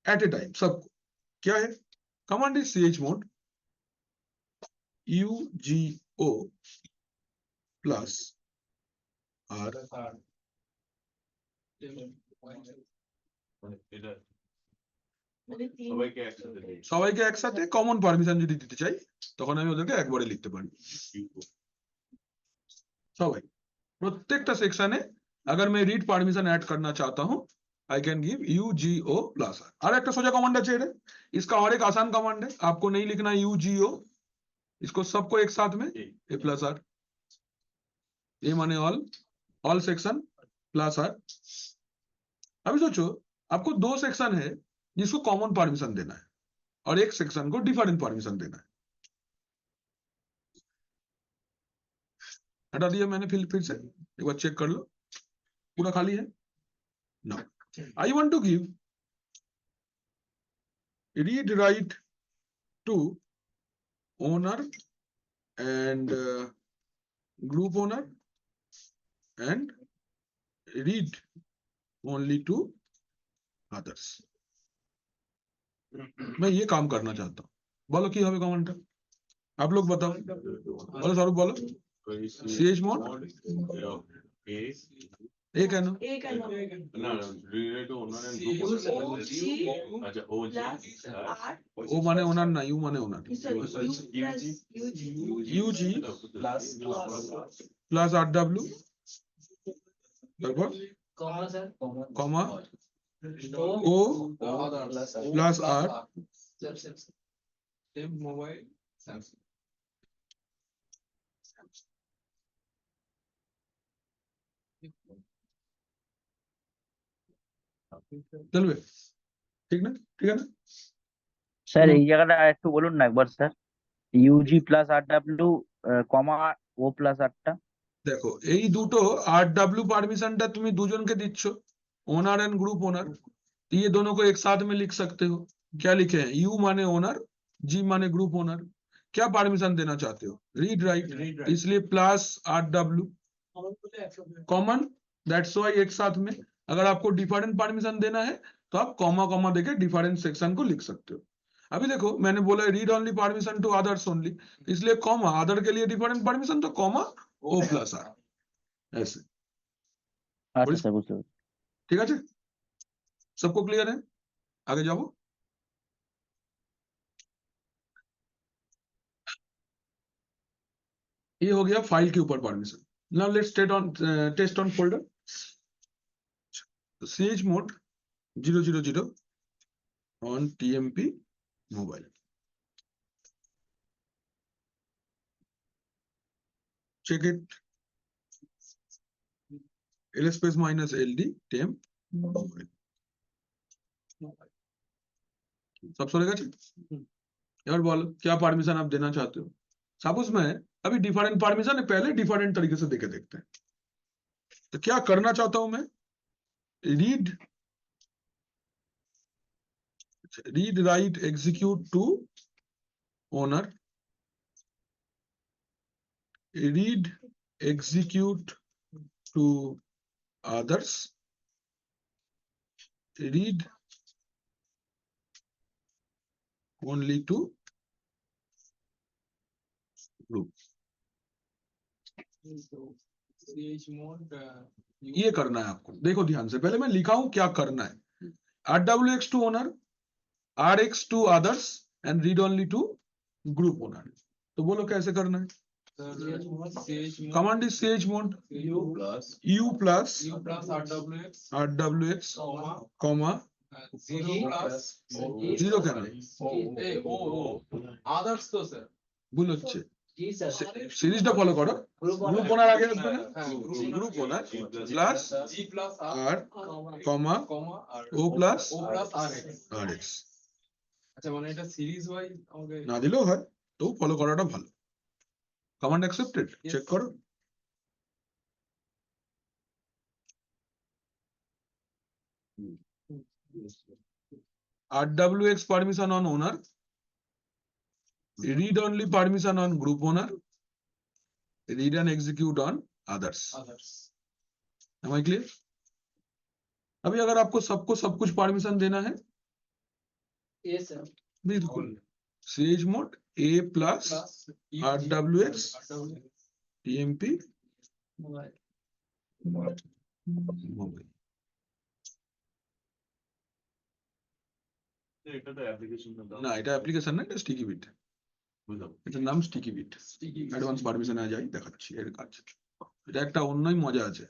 [SPEAKER 1] एट ए टाइम सबको। क्या है? Command is ch mode UGO plus R
[SPEAKER 2] এটা
[SPEAKER 3] মানে তিন
[SPEAKER 2] সবাইকে একসাথে দিই।
[SPEAKER 1] সবাইকে একসাথে কমন পারমিশন যদি দিতে চাই তখন আমি ওদেরকে একবারে লিখতে পারি সবাই। प्रत्येकটা সেকশনে अगर मैं रीड परमिशन ऐड करना चाहता हूं I can give UGO plus R। और एक सोजा कमांड है चेहरे, इसका और एक आसान कमांड है, आपको नहीं लिखना UGO, इसको सबको एक साथ में A प्लस R, ये माने ऑल सेक्शन प्लस R। अभी सोचो आपको दो सेक्शन है जिसको कॉमन परमिशन देना है और एक सेक्शन को डिफरेंट परमिशन देना है। हटा दिया मैंने, फिर से एक बार चेक कर लो पूरा खाली है ना। I want to give read write to owner and group owner and read only to others. मैं ये काम करना चाहता हूँ। बोलो की হবে কমান্ডটা, आप लोग बताओ। बोलो स्वरूप बोलो। ch मोड ए কেন?
[SPEAKER 3] এ কেন
[SPEAKER 2] না related to owner and group আচ্ছা ও জি
[SPEAKER 3] আর
[SPEAKER 1] ও মানে ওনার না, ইউ মানে owner. UG
[SPEAKER 2] plus
[SPEAKER 1] plus RW তারপর
[SPEAKER 4] comma sir
[SPEAKER 1] comma O plus R
[SPEAKER 4] same mobile Samsung
[SPEAKER 1] চলবে? ঠিক না? ঠিক আছে?
[SPEAKER 6] স্যার এই জায়গাটা একটু বলুন না একবার স্যার, ইউজি প্লাস RW কমা ও প্লাস আরটা।
[SPEAKER 1] দেখো এই দুটো RW परमिशनটা তুমি দুজনকে দিচ্ছ, ओनर एंड ग्रुप ओनर, ये दोनों को एक साथ में लिख सकते हो। क्या लिखे हैं? U माने ओनर, G माने ग्रुप ओनर। क्या परमिशन देना चाहते हो? रीड राइट, इसलिए plus RW common, that's why एक साथ में। अगर आपको डिफरेंट परमिशन देना है तो आप कॉमा कॉमा देके डिफरेंट सेक्शन को लिख सकते हो। अभी देखो मैंने बोला read only permission to others only, इसलिए कॉमा अदर के लिए डिफरेंट परमिशन तो कॉमा O प्लस R ऐसे।
[SPEAKER 6] আচ্ছা স্যার বুঝতে পারছি।
[SPEAKER 1] ठीक है? सबको क्लियर है? आगे जाओ। ये हो गया फाइल के ऊपर permission. Now let's test on folder. ch mod 000 on TMP mobile। check it, ls space minus ld temp mobile। सब सो गया? यार बोलो क्या परमिशन आप देना चाहते हो? सपोज मैं अभी डिफरेंट परमिशन है, पहले डिफरेंट तरीके से देके देखते हैं। तो क्या करना चाहता हूं मैं? Read write execute to owner, read execute to others, read only to group।
[SPEAKER 4] CH mod
[SPEAKER 1] ये करना है आपको। देखो ध्यान से, पहले मैं लिखा हूं क्या करना है। RWX to owner, RX to others and read only to group owner। तो बोलो कैसे करना है? Command is ch mode
[SPEAKER 4] U
[SPEAKER 1] U plus
[SPEAKER 4] U plus RWX
[SPEAKER 1] RWX
[SPEAKER 4] comma
[SPEAKER 1] comma
[SPEAKER 4] 0 plus
[SPEAKER 1] Zero কেন?
[SPEAKER 4] others তো স্যার
[SPEAKER 1] ভুল হচ্ছে, সিরিজটা ফলো করো, গ্রুপ ওনার আগে আসবে না, গ্রুপ ওনার প্লাস
[SPEAKER 4] G plus
[SPEAKER 1] আর কমা
[SPEAKER 4] comma আর
[SPEAKER 1] ও প্লাস
[SPEAKER 4] O plus RX
[SPEAKER 1] আর এক্স।
[SPEAKER 4] আচ্ছা মানে এটা সিরিজ ওয়াইজ আমাকে
[SPEAKER 1] না দিলেও হয়, তো ফলো করাটা ভালো। কমান্ড অ্যাকসেপ্টেড, চেক করো। RWX permission on owner, read only permission on group owner, read and execute on others.
[SPEAKER 4] others
[SPEAKER 1] Am I clear? अभी अगर आपको सबको सब कुछ परमिशन देना है,
[SPEAKER 4] yes sir
[SPEAKER 1] बिल्कुल CH mode A plus
[SPEAKER 4] plus
[SPEAKER 1] RWX TMP mobile।
[SPEAKER 2] এটা তো অ্যাপ্লিকেশন
[SPEAKER 1] না এটা অ্যাপ্লিকেশন না, এটা স্টিকি বিট,
[SPEAKER 2] বুঝলাম।
[SPEAKER 1] এটার নাম স্টিকি বিট। অ্যাডভান্স পারমিশন আ যাই দেখাচ্ছি এর কাজ। এটা একটা অন্যই মজা আছে,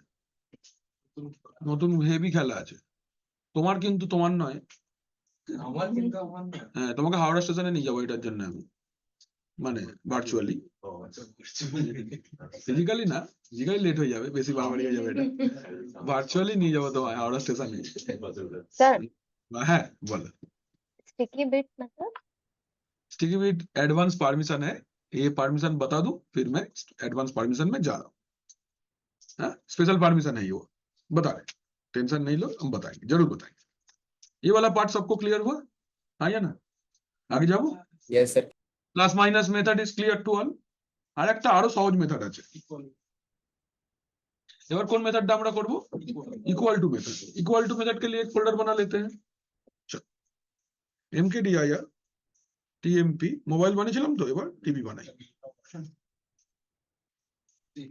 [SPEAKER 1] নতুন হেভি খেলা আছে। তোমার কিন্তু তোমার নয়,
[SPEAKER 4] আমার কিন্তু আমার না
[SPEAKER 1] হ্যাঁ তোমাকে হাওড়া স্টেশনে নিয়ে যাবো এটার জন্য আমি, মানে ভার্চুয়ালি,
[SPEAKER 2] ও আচ্ছা
[SPEAKER 1] ফিজিক্যালি না, ফিজিক্যালি লেট হয়ে যাবে, বেশি বাড়াবাড়ি হয়ে যাবে, এটা ভার্চুয়ালি নিয়ে যাবো তোমায় হাওড়া স্টেশনে।
[SPEAKER 7] सर
[SPEAKER 1] হ্যাঁ বলো।
[SPEAKER 7] स्टिकी बिट मतलब
[SPEAKER 1] स्टिकी बिट एडवांस परमिशन है, ये परमिशन बता दूं फिर मैं एडवांस परमिशन में जा रहा हूँ। हाँ स्पेशल परमिशन है ये, वो बता रहे, टेंशन नहीं लो, हम बताएंगे, जरूर बताएंगे। ये वाला पार्ट सबको क्लियर हुआ? हाँ या ना? आगे जाओ।
[SPEAKER 4] yes sir
[SPEAKER 1] plus minus method is clear to all. আর একটা আরো সহজ মেথড আছে, এবার কোন মেথডটা আমরা করব? Equal to method. Equal to method के लिए एक फोल्डर बना लेते हैं। mkdir tmp মোবাইল বানিয়েছিলাম তো, এবার টিভি বানাই,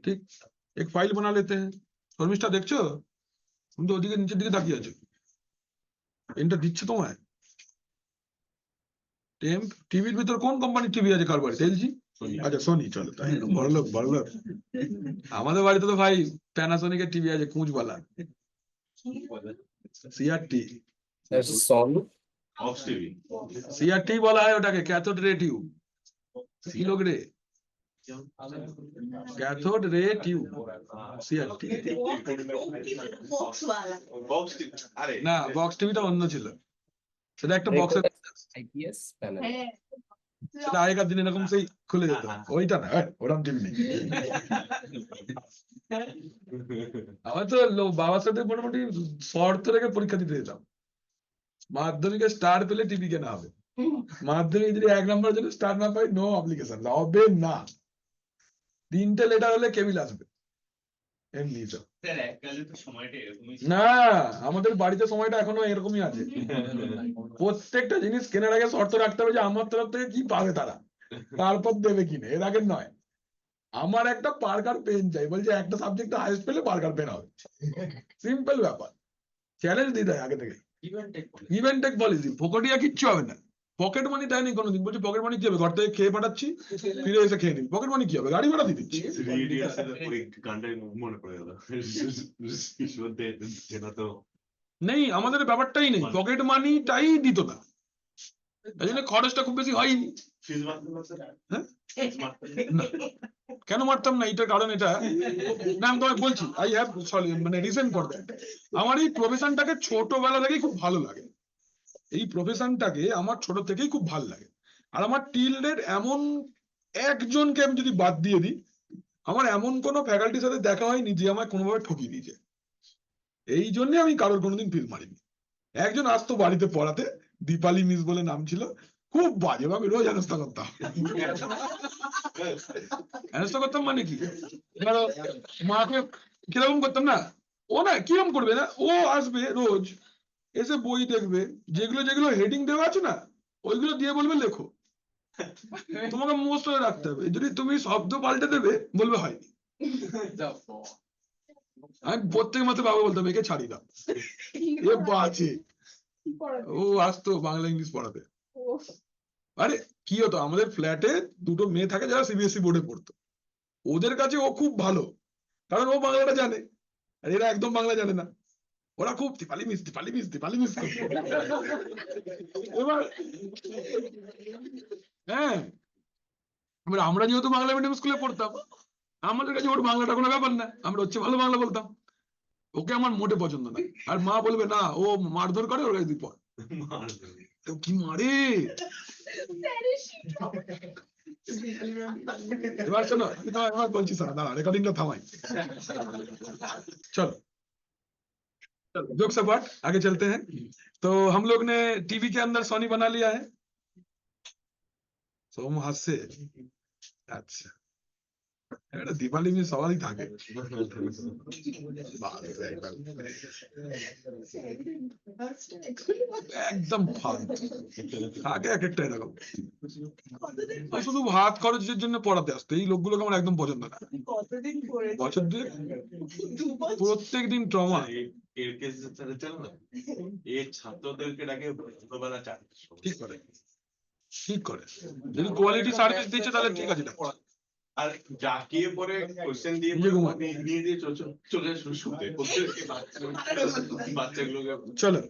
[SPEAKER 1] ঠিক। एक फाइल बना लेते हैं। শর্মিষ্ঠা দেখছো? তুমি তো ওদিকে নিচের দিকে তাকিয়ে আছো, পেনটা দিচ্ছে তোমায়। টেম্প টিভির ভিতর কোন কোম্পানির টিভি আছে কার বাড়িতে? এলজি? আচ্ছা সোনি, চলো তাই, বড়লোক বড়লোক। আমাদের বাড়িতে তো ভাই প্যানাসোনিকের টিভি আছে, কুঁচওয়ালা, সিআরটি।
[SPEAKER 2] অক্স টিভি
[SPEAKER 1] সিআরটি বলা হয় ওটাকে, ক্যাথোড রে টিউব। কি লোক রে, cathode ray tube, CRT.
[SPEAKER 2] Box TV আরে
[SPEAKER 1] না বক্স টিভিটা অন্য ছিল, সেটা একটা বক্সের,
[SPEAKER 4] IPS panel
[SPEAKER 3] হ্যাঁ
[SPEAKER 1] সেটা আগেকার দিনে এরকম সেই খুলে যেত, ওইটা না, ওরকম টিভি নেই। আমার তো বাবার সাথে মোটামুটি শর্ত রেখে পরীক্ষা দিতে যেতাম, মাধ্যমিকে স্টার পেলে টিভি কেনা হবে, মাধ্যমিক যদি 1 নম্বরের জন্য স্টার না পাই নো অ্যাপ্লিকেশন, হবে না। 3টে লেটার হলে কেবিল আসবে, এমনি তো।
[SPEAKER 2] স্যার এককালে তো সময়টা এরকমই
[SPEAKER 1] না আমাদের বাড়িতে সময়টা এখনো এরকমই আছে, প্রত্যেকটা জিনিস কেনার আগে শর্ত রাখতে হবে যে আমার তরফ থেকে কি পাবে তারা, তারপর দেবে কিনে, এর আগে নয়। আমার একটা পার্কার পেন চাই, বলছে একটা সাবজেক্টে হাইস্ট পেলে পার্কার পেন হবে, সিম্পল ব্যাপার। চ্যালেঞ্জ দিতে হয় আগে থেকে। ইভেন্ট টেক পলিসি, ফোকটিয়া কিচ্ছু হবে না। পকেট মানি দেয়নি কোনোদিন, বলছি পকেট মানি কি হবে, ঘর থেকে খেয়ে পাঠাচ্ছি, ফিরে এসে খেয়ে নিবি, পকেট মানি কি হবে, গাড়ি ভাড়া দিয়ে দিচ্ছি।
[SPEAKER 2] ওই গানটাই মনে পড়ে গেল যেটা তো
[SPEAKER 1] নেই, আমাদের ব্যাপারটাই নেই, পকেট মানিটাই দিত না, এই জন্য খরচটা খুব বেশি হয়নি।
[SPEAKER 2] ফিজ মারতে পারছে
[SPEAKER 1] হ্যাঁ?
[SPEAKER 2] না
[SPEAKER 1] কেন মারতাম না, এটার কারণ এটা না, আমি তোমায় বলছি, আই হ্যাভ মানে রিজন ফর দ্যাট। আমার এই প্রফেশনটাকে ছোটবেলা থেকেই খুব ভালো লাগে, এই প্রফেশনটাকে আমার ছোট থেকেই খুব ভালো লাগে। আর আমার টিল ডেট এমন একজনকে আমি যদি বাদ দিয়ে দিই, আমার এমন কোনো ফ্যাকাল্টির সাথে দেখা হয়নি যে আমায় কোনোভাবে ঠকিয়ে দিয়েছে, এই জন্য আমি কারোর কোনোদিন ফিল মারিনি। একজন আসতো বাড়িতে পড়াতে, দীপালি মিস বলে নাম ছিল, খুব বাজে ভাবে রোজ হেনস্থা করতাম। হেনস্থা করতাম মানে কি, ধরো মাকে কিরকম করতাম না, ও না কিরকম করবে না, ও আসবে রোজ এসে বই দেখবে, যেগুলো যেগুলো হেডিং দেওয়া আছে না ওইগুলো দিয়ে বলবে লেখো, তোমাকে মুখস্থ করে রাখতে হবে, যদি তুমি শব্দ পাল্টে দেবে বলবে হয়নি। আমি প্রত্যেক মাসে বাবা বলতাম একে ছাড়ি না, এ বাজে। ও আসতো বাংলা ইংলিশ পড়াতে। আরে কি হতো, আমাদের ফ্ল্যাটে 2টো মেয়ে থাকে যারা সিবিএসসি বোর্ডে পড়তো, ওদের কাছে ও খুব ভালো, কারণ ও বাংলাটা জানে আর এরা একদম বাংলা জানে না, ওরা খুব দীপালি মিস করছে। এবার হ্যাঁ, এবার আমরা যেহেতু বাংলা মিডিয়াম স্কুলে পড়তাম, আমাদের কাছে ওর বাংলাটা কোনো ব্যাপার না, আমরা হচ্ছে ভালো বাংলা বলতাম। ওকে আমার মোটে পছন্দ না, আর মা বলবে না ও মারধর করে, ওর কাছে তুই পড়। তো কি মারে। এবার শোনো, আমি তো এবার বলছি স্যার, দাঁড়া রেকর্ডিংটা থামাই। चलो जोक्स अपार्ट, आगे चलते हैं। तो हम लोग ने टीवी के अंदर सोनी बना लिया है। सोम हास्य, अच्छा এটা দীপালি মিস সবারই থাকে। একদম ফালতু থাকে, এক একটা এরকম। আর শুধু ভাত খরচের জন্য পড়াতে আসতো, এই লোকগুলোকে আমার একদম পছন্দ না।
[SPEAKER 3] কতদিন পরে
[SPEAKER 1] বছর দুয়েক প্রত্যেক দিন ট্রমা।
[SPEAKER 2] এর কেস চল না, এই ছাত্রদেরকে ডাকে ভোরবেলা 4টার সময়।
[SPEAKER 1] ঠিক করে, ঠিক করে, যদি কোয়ালিটি সার্ভিস দিচ্ছে তাহলে ঠিক আছে।
[SPEAKER 2] আর জাকিয়ে পরে কোশ্চেন দিয়ে
[SPEAKER 1] নিজে ঘুমায়।
[SPEAKER 2] নিয়ে দিয়ে চলে শুতে বাচ্চাগুলোকে।
[SPEAKER 1] চলো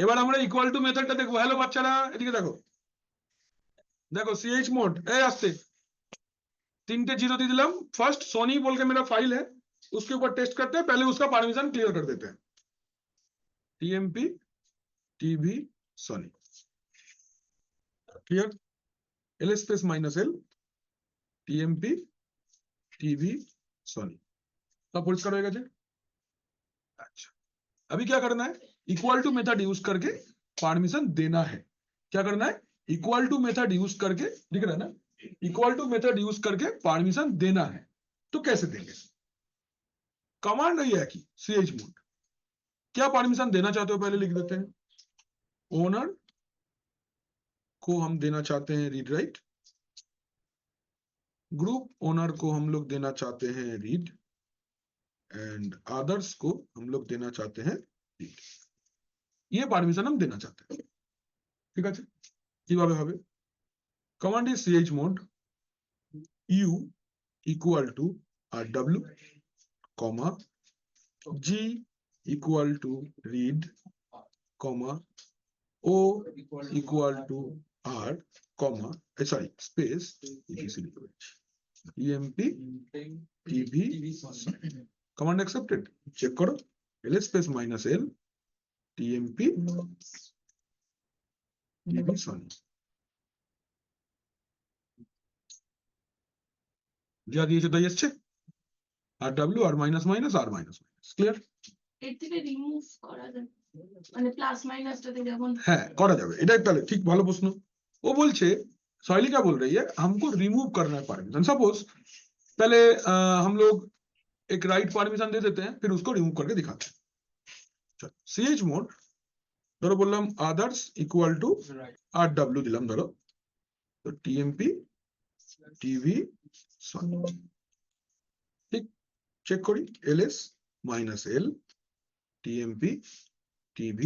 [SPEAKER 1] এবার আমরা ইকুয়াল টু মেথডটা দেখবো। হ্যালো বাচ্চারা, এদিকে দেখো, देखो CH मोड ए आस्ते 3 जीरो दे दिलम। फर्स्ट सोनी बोल के मेरा फाइल है, उसके ऊपर टेस्ट करते हैं, पहले उसका परमिशन क्लियर कर देते हैं। TMP TV Soni clear, L space minus L TMP TV Soni सब परिष्कार हो गया। अच्छा अभी क्या करना है, इक्वल टू मेथड यूज करके परमिशन देना है। क्या करना है, इक्वल टू मेथड यूज करके, दिख रहा है ना, इक्वल टू मेथड यूज करके परमिशन देना है। तो कैसे देंगे, कमांड ये है कि CH मोड, क्या परमिशन देना चाहते हो पहले लिख देते हैं। ओनर को हम देना चाहते हैं रीड राइट, ग्रुप ओनर को हम लोग देना चाहते हैं रीड, एंड अदर्स को हम लोग देना चाहते हैं रीड। ये परमिशन हम देना चाहते हैं, ठीक है। কিভাবে হবে, command is CH mod U equal to RW comma G equal to read comma O equal to R comma sorry space EMP TV command accepted. Check করো, L space minus L TMP TV Soni যা দিয়েছে তাই এসছে। RW আর minus minus আর minus minus, clear.
[SPEAKER 3] এর থেকে remove করা যায়, মানে প্লাস মাইনাসটাতে যেমন।
[SPEAKER 1] হ্যাঁ করা যাবে, এটাই তাহলে ঠিক, ভালো প্রশ্ন। ও বলছে साइली क्या बोल रही है, हमको रिमूव करना है परमिशन। सपोज पहले हम लोग एक राइट परमिशन दे देते हैं, फिर उसको रिमूव करके दिखाते हैं। चलो CH मोड ধরো বললাম আদার্স ইকুয়াল টু RW দিলাম ধরো, তো TMP TV সোনি, ঠিক চেক করি LS minus L TMP TV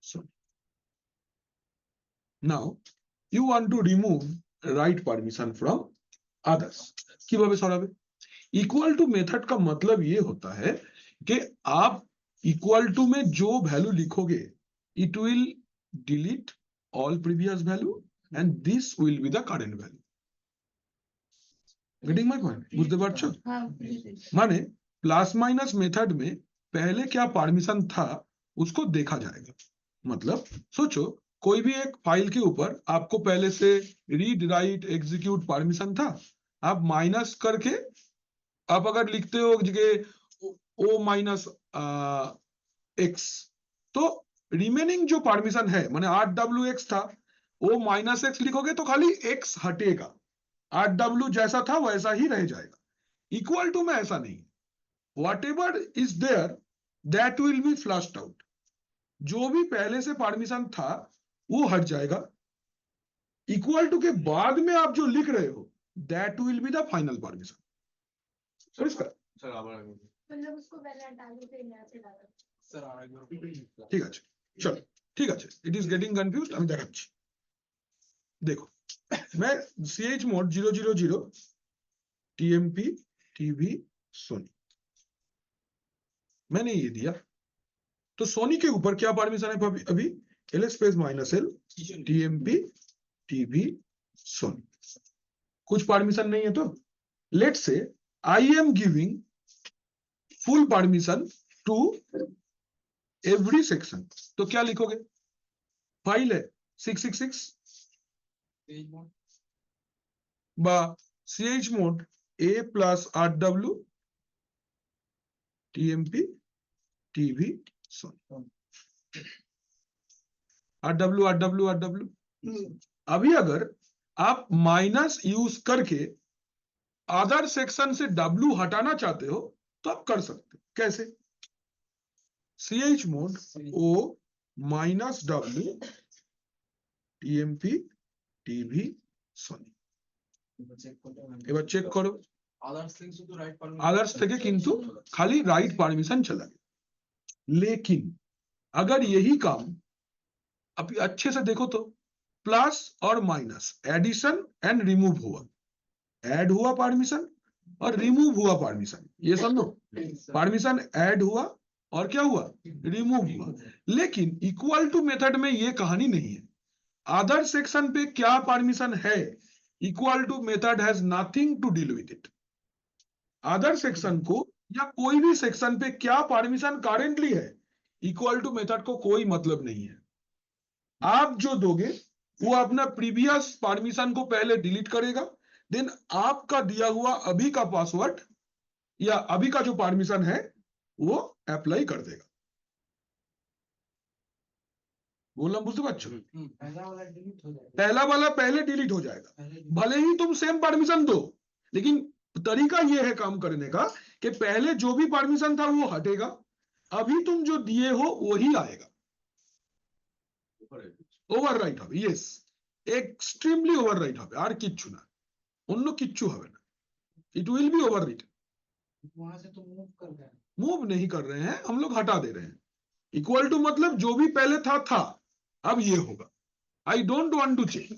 [SPEAKER 1] Soni. Now you want to remove right permission from others, কিভাবে সরাবে। इक्वल टू मेथड का मतलब ये होता है कि आप इक्वल टू में जो वैल्यू लिखोगे it will delete all previous value and this will be the current value. Getting my point, বুঝতে পারছো। माने प्लस माइनस मेथड में पहले क्या परमिशन था उसको देखा जाएगा। मतलब सोचो कोई भी एक फाइल के ऊपर आपको पहले से रीड राइट एग्जीक्यूट परमिशन था, आप माइनस करके आप अगर लिखते हो कि O माइनस एक्स, तो रिमेनिंग जो परमिशन है माने RWX था, O माइनस एक्स लिखोगे तो खाली X हटेगा, RW जैसा था वैसा ही रह जाएगा। इक्वल टू में ऐसा नहीं, whatever is there that will be flushed out, जो भी पहले से परमिशन था वो हट जाएगा। इक्वल टू के बाद में आप जो लिख रहे हो that will be the final permission।
[SPEAKER 2] Sir আবার আগে
[SPEAKER 3] मतलब उसको पहले हटा देते हैं, यहाँ से डालो।
[SPEAKER 4] স্যার আরেকবার
[SPEAKER 1] ঠিক আছে, চলো ঠিক আছে, ইট ইজ গেটিং কনফিউজড, আমি দেখাচ্ছি। देखो मैं CH mod 000 TMP TV Soni मैंने ये दिया, तो सोनी के ऊपर क्या परमिशन है अभी L space minus L TMP TV Soni, कुछ परमिशन नहीं है। तो let say I am giving full permission to every section, तो क्या लिखोगे? फाइल है 666 বা CH mod A plus RW TMP TV RW अभी अगर आप माइनस यूज करके अदर सेक्शन से W हटाना चाहते हो तो आप कर सकते हो। कैसे? CH mod O minus W TMP TV Soni. এবার চেক করো, আদার্স থেকে কিন্তু খালি রাइट परमिशन चला गया। लेकिन अगर यही काम आप अच्छे से देखो तो प्लस और माइनस एडिशन एंड रिमूव हुआ, ऐड हुआ परमिशन और रिमूव हुआ परमिशन, ये समझो परमिशन ऐड हुआ और क्या हुआ? रिमूव हुआ। लेकिन इक्वल टू मेथड में ये कहानी नहीं है। अदर सेक्शन पे क्या परमिशन है, equal to method has nothing to deal with it. Other section को या कोई भी सेक्शन पे क्या परमिशन करेंटली है, इक्वल टू मेथड को कोई मतलब नहीं है। आप जो दोगे वो अपना प्रीवियस परमिशन को पहले डिलीट करेगा, देन आपका दिया हुआ अभी का पासवर्ड या अभी का जो परमिशन है वो अप्लाई कर देगा। बोलना बुझते पारছো? पहला वाला पहले डिलीट हो जाएगा, भले ही तुम सेम परमिशन दो, लेकिन तरीका ये है काम करने का कि पहले जो भी परमिशन था वो हटेगा, अभी तुम जो दिए हो वही आएगा। ওভাররাইট হবে, यस এক্সট্রিমলি ওভাররাইট হবে, আর কিচ্ছু না, অন্য কিচ্ছু হবে না। It will B overwrite.
[SPEAKER 4] वहां से तो मूव कर रहे हैं,
[SPEAKER 1] मूव नहीं कर रहे हैं हम लोग, हटा दे रहे हैं। इक्वल टू मतलब जो भी पहले था अब ये होगा। I don't want to check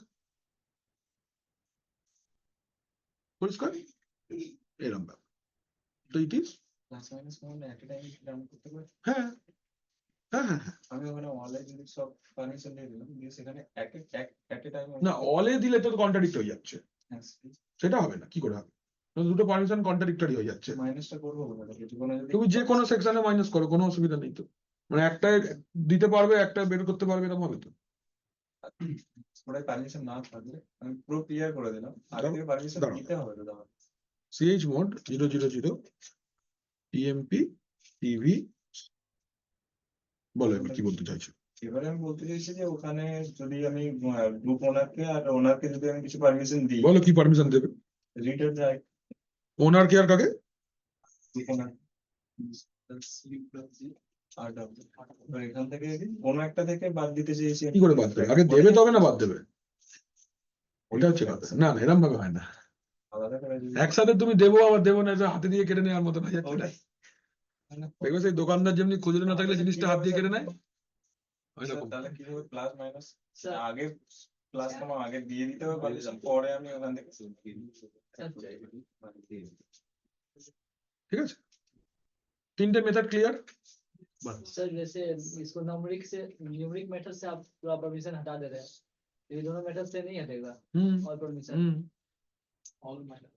[SPEAKER 1] পরিষ্কার এরকম ব্যাপার। তো ইট ইজ
[SPEAKER 4] প্লাস মাইনাস মানে একটা টাইমে রান করতে পারে।
[SPEAKER 1] হ্যাঁ হ্যাঁ হ্যাঁ হ্যাঁ।
[SPEAKER 4] আমি ওখানে অনলাইন যদি সব পারমিশন দিয়ে দিলাম, দিয়ে সেখানে এক টাইম
[SPEAKER 1] না অলে দিলে তো কন্ট্রাডিক্ট হয়ে যাচ্ছে, সেটা হবে না। কি করে হবে? দুটো পারমিশন কন্ট্রাডিক্টরি হয়ে যাচ্ছে।
[SPEAKER 4] মাইনাসটা করবো বলে যদি কোনো যদি
[SPEAKER 1] তুমি যে কোনো সেকশনে মাইনাস করো, কোনো অসুবিধা নেই তো। মানে একটা দিতে পারবে, একটা বের করতে পারবে, এরকম হবে তো।
[SPEAKER 4] ওটাই পারমিশন না থাকলে আমি পুরো ক্লিয়ার করে দিলাম, আর থেকে পারমিশন
[SPEAKER 1] দাঁড়াও।
[SPEAKER 4] দিতে হবে দাদা।
[SPEAKER 1] CH মোড 000 TMP TV, বলো এবার কি বলতে চাইছো?
[SPEAKER 4] এবারে আমি বলতে চাইছি যে ওখানে যদি আমি গ্রুপ ওনারকে আর ওনারকে যদি আমি কিছু পারমিশন দিই,
[SPEAKER 1] বলো কি পারমিশন দেবে?
[SPEAKER 4] রিডার যায়
[SPEAKER 1] ওনার কে আর কাকে?
[SPEAKER 4] গ্রুপ ওনার আর এবার এখান থেকে কোনো একটা থেকে বাদ দিতে চেয়েছি।
[SPEAKER 1] কি করে বাদ দেবে? আগে দেবে তবে না বাদ দেবে, ওটা হচ্ছে কথা। না না এরকম ভাবে হয় না,
[SPEAKER 4] আলাদা করে যদি
[SPEAKER 1] একসাথে তুমি দেবো আবার দেবো না, এটা হাতে দিয়ে কেটে নেওয়ার মতো হয়ে যাচ্ছে না।
[SPEAKER 4] ওটাই।
[SPEAKER 1] দেখবে সেই দোকানদার যেমনি খুচরো না থাকলে জিনিসটা হাত দিয়ে কেটে নেয়, ওই রকম।
[SPEAKER 4] তাহলে কি হবে? প্লাস মাইনাস আগে প্লাস কমা আগে দিয়ে দিতে হবে পারমিশন, পরে আমি ওখান থেকে
[SPEAKER 1] ঠিক আছে, তিনটে মেথড ক্লিয়ার।
[SPEAKER 8] सर जैसे इसको न्यूमरिक मेथड से आप पूरा परमिशन हटा दे रहे हैं, ये दोनों मेथड से नहीं हटेगा और परमिशन ऑल मेथड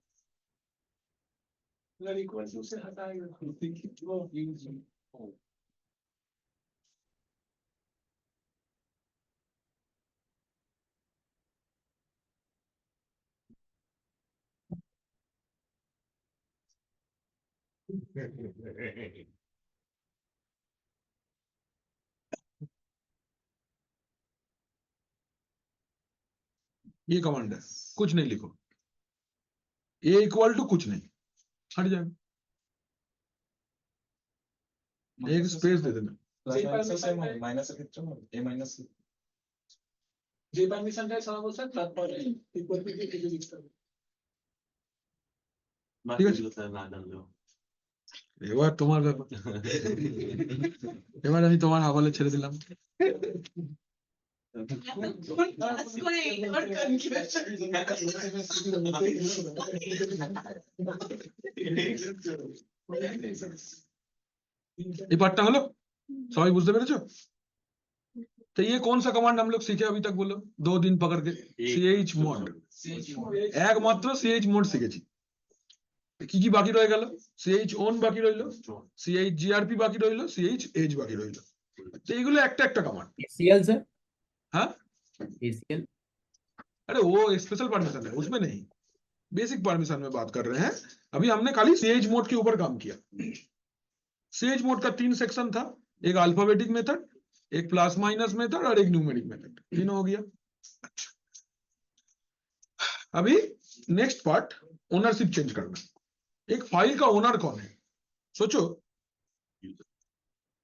[SPEAKER 8] अगर इक्वल टू से हटाएगा वो यूज
[SPEAKER 1] ये कमांड है, कुछ नहीं लिखो, ए इक्वल टू कुछ नहीं, हट जाएगा, एक स्पेस दे देना।
[SPEAKER 4] প্লাস মাইনাস সেম হবে, মাইনাসের ক্ষেত্রে হবে এ মাইনাস
[SPEAKER 8] যে পারমিশনটা সব বলছেন তারপরে ইকুয়াল টু কি লিখতে হবে
[SPEAKER 2] বাকিগুলো তাহলে না জানলেও
[SPEAKER 1] এবার তোমার ব্যাপার, এবার আমি তোমার হাওয়ালে ছেড়ে দিলাম। এই পার্টটা হলো सवाई बुझते पेरेছো? तो ये कौन सा कमांड हम लोग सीखे अभी तक बोलो 2 दिन पकड़ के? ch mod একমাত্র ch mod শিখেছি। কি কি বাকি রয়ে গেল? ch on বাকি রইলো, ch grp বাকি রইলো, ch h বাকি রইলো। তো এগুলো একটা একটা কমান্ড।
[SPEAKER 9] ACL सर
[SPEAKER 1] हाँ
[SPEAKER 9] ACL
[SPEAKER 1] अरे वो स्पेशल परमिशन है, उसमें नहीं, बेसिक परमिशन में बात कर रहे हैं। अभी हमने खाली ch मोड के ऊपर काम किया। ch मोड का 3 सेक्शन था, एक अल्फाबेटिक मेथड, एक प्लस माइनस मेथड और एक न्यूमेरिक मेथड, 3 हो गया। अच्छा, अभी नेक्स्ट पार्ट ओनरशिप चेंज करना। एक फाइल का ओनर कौन है सोचो।